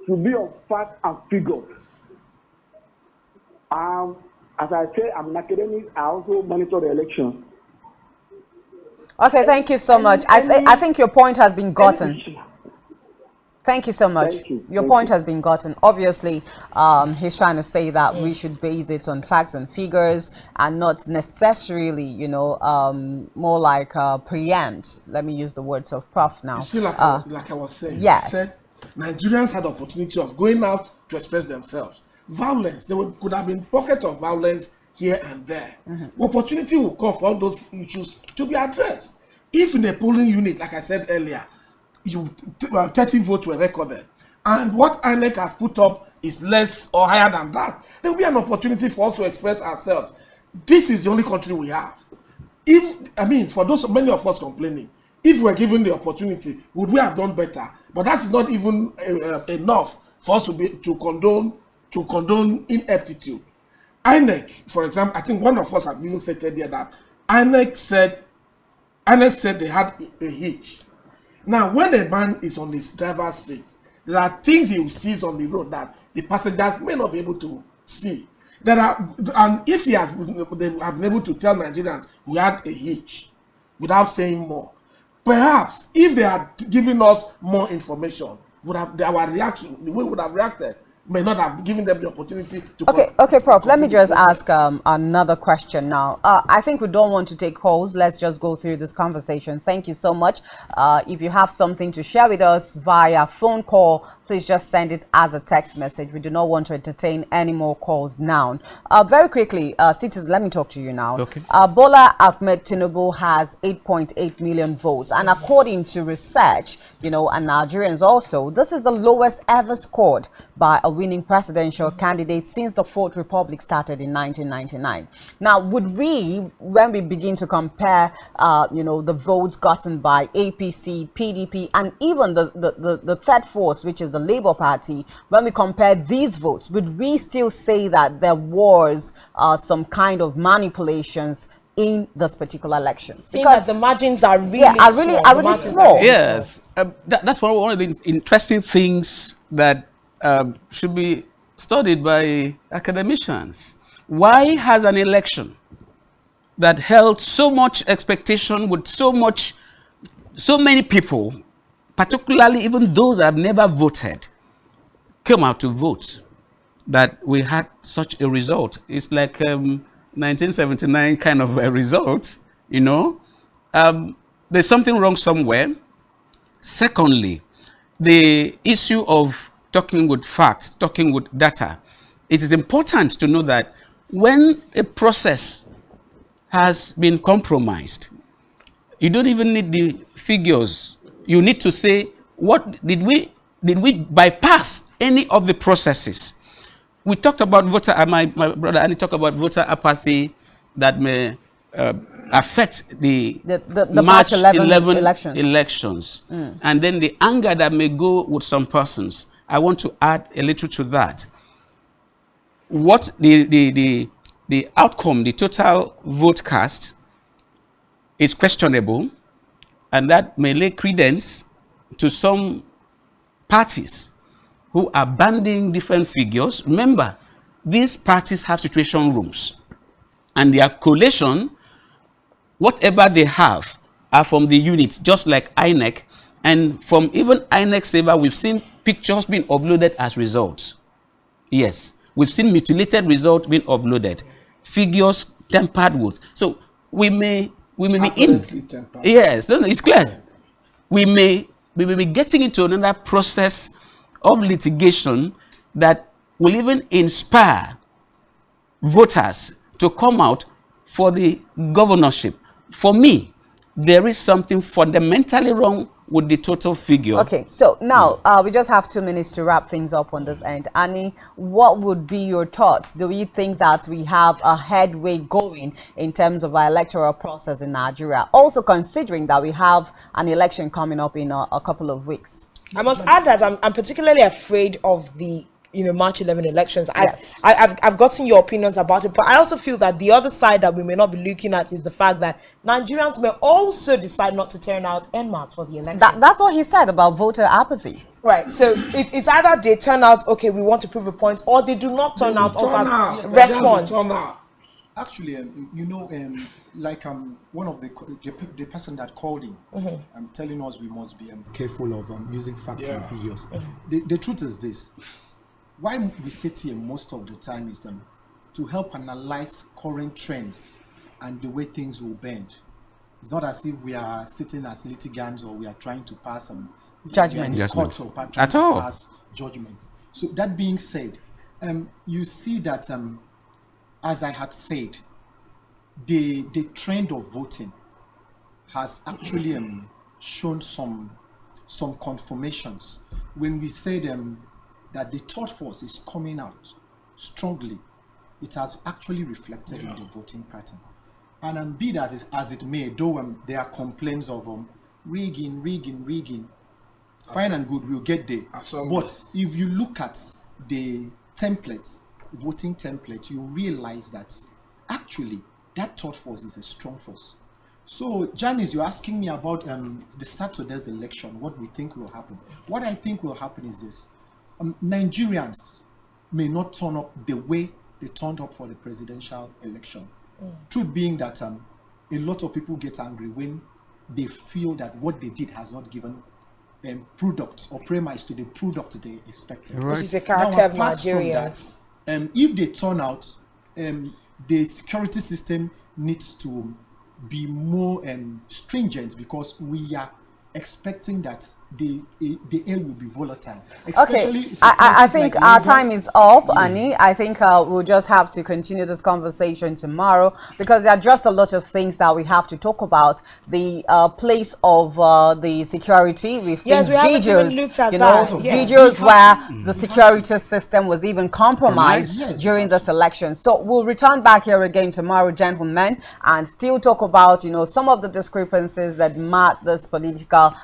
should be on facts and figures. As I say, I'm an academic. I also monitor the election. Okay, thank you so much. I think your point has been gotten. Thank you so much. Your point has been gotten. Obviously, he's trying to say that we should base it on facts and figures and not necessarily, more like preempt. Let me use the words of Prof now. You see, like I was saying, yes. Said Nigerians had the opportunity of going out to express themselves. Violence, could have been pockets of violence here and there. Opportunity will come for all those issues to be addressed. If in the polling unit, like I said earlier, 30 votes were recorded, and what INEC has put up is less or higher than that, there will be an opportunity for us to express ourselves. This is the only country we have. For those many of us complaining, if we were given the opportunity, would we have done better? But that is not even enough for us to condone ineptitude. INEC, for example, I think one of us have even stated here that INEC said they had a hitch. Now, when a man is on his driver's seat, there are things he sees on the road that the passengers may not be able to see. And if they have been able to tell Nigerians we had a hitch without saying more, perhaps if they had given us more information, our reaction, the way we would have reacted may not have given them the opportunity to Okay, Prof, let me just ask another question now. I think we don't want to take calls. Let's just go through this conversation. Thank you so much. If you have something to share with us via phone call, please just send it as a text message. We do not want to entertain any more calls now. Very quickly, citizens, let me talk to you now. Okay. Bola Ahmed Tinubu has 8.8 million votes, and according to research, and Nigerians also, this is the lowest ever scored by a winning presidential candidate since the Fourth Republic started in 1999. Now, would we, when we begin to compare, the votes gotten by APC, PDP, and even the third force, which is the Labour Party, when we compare these votes, would we still say that there was some kind of manipulations in this particular election? Because the margins are really small. Yes, that's one of the interesting things that should be studied by academicians. Why has an election that held so much expectation with so many people, particularly even those that have never voted, came out to vote, that we had such a result? It's like 1979 kind of a result, There's something wrong somewhere. Secondly, the issue of talking with facts, talking with data. It is important to know that when a process has been compromised, you don't even need the figures. You need to say, what did we bypass any of the processes? We talked about voter, my brother Annie talked about voter apathy that may affect the March 11 elections. And then the anger that may go with some persons. I want to add a little to that. What the outcome, the total vote cast, is questionable, and that may lay credence to some parties who are banding different figures. Remember, these parties have situation rooms, and their collation, whatever they have, are from the units, just like INEC. And from even INEC server, we've seen pictures being uploaded as results. Yes, we've seen mutilated results being uploaded, figures tampered with. So we may be in. Tempered. Yes, no, it's clear. We may be getting into another process of litigation that will even inspire voters to come out for the governorship. For me, there is something fundamentally wrong with the total figure. Okay, so now we just have 2 minutes to wrap things up on this end. Annie, what would be your thoughts? Do you think that we have a headway going in terms of our electoral process in Nigeria? Also considering that we have an election coming up in a couple of weeks. I must add that I'm particularly afraid of the March 11 elections. Yes. I've gotten your opinions about it, but I also feel that the other side that we may not be looking at is the fact that Nigerians may also decide not to turn out en masse for the election. That's what he said about voter apathy. Right. So it's either they turn out, okay, we want to prove a point, or they do not turn out also as response. Actually, like one of the person that called in, telling us we must be careful of using facts and figures. The truth is this: why we sit here most of the time is to help analyze current trends and the way things will bend. It's not as if we are sitting as litigants or we are trying to pass judgment at all. Pass judgments. So that being said, you see that as I had said, the trend of voting has actually shown some confirmations. When we said that the third force is coming out strongly, it has actually reflected in the voting pattern. And be that as it may, though there are complaints of rigging, fine and good, we'll get there. But if you look at the templates, voting template, you realize that actually that third force is a strong force. So Janice, you're asking me about the Saturday's election, what we think will happen. What I think will happen is this: Nigerians may not turn up the way they turned up for the presidential election. Truth being that a lot of people get angry when they feel that what they did has not given product or premise to the product they expected. Right. Which is a character of Nigerians. If they turn out, the security system needs to be more stringent, because we are expecting that the air will be volatile. Okay, I think our time is up, Annie. I think we'll just have to continue this conversation tomorrow, because there are just a lot of things that we have to talk about. The place of the security. We've seen videos, videos where the security system was even compromised during this election. So we'll return back here again tomorrow, gentlemen, and still talk about, some of the discrepancies that mark this political,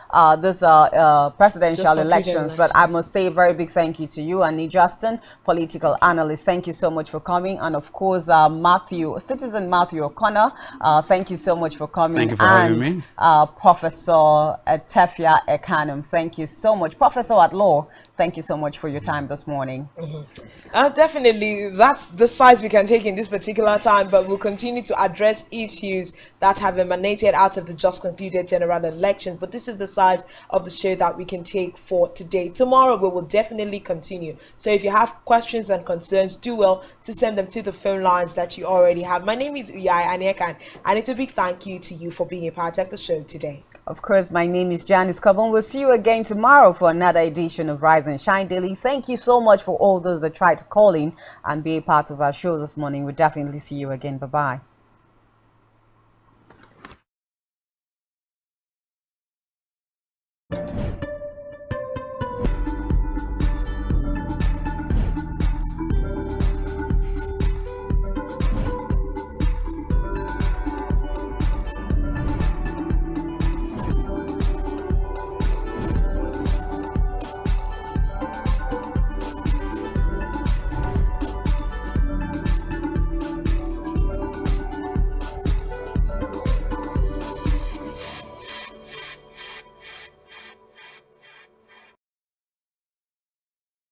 presidential elections. But I must say a very big thank you to you, Annie Justin, political analyst. Thank you so much for coming. And of course, Citizen Matthew O'Connor, thank you so much for coming. Thank you for having me. Professor Tefia Ekanum, thank you so much. Professor at Law, thank you so much for your time this morning. Definitely, that's the size we can take in this particular time, but we'll continue to address issues that have emanated out of the just concluded general elections. But this is the size of the show that we can take for today. Tomorrow we will definitely continue. So if you have questions and concerns, do well to send them to the phone lines that you already have. My name is Uyai Aniekan, and it's a big thank you to you for being a part of the show today. Of course, my name is Janice Cobon. We'll see you again tomorrow for another edition of Rise and Shine Daily. Thank you so much for all those that tried to call in and be a part of our show this morning. We'll definitely see you again. Bye-bye.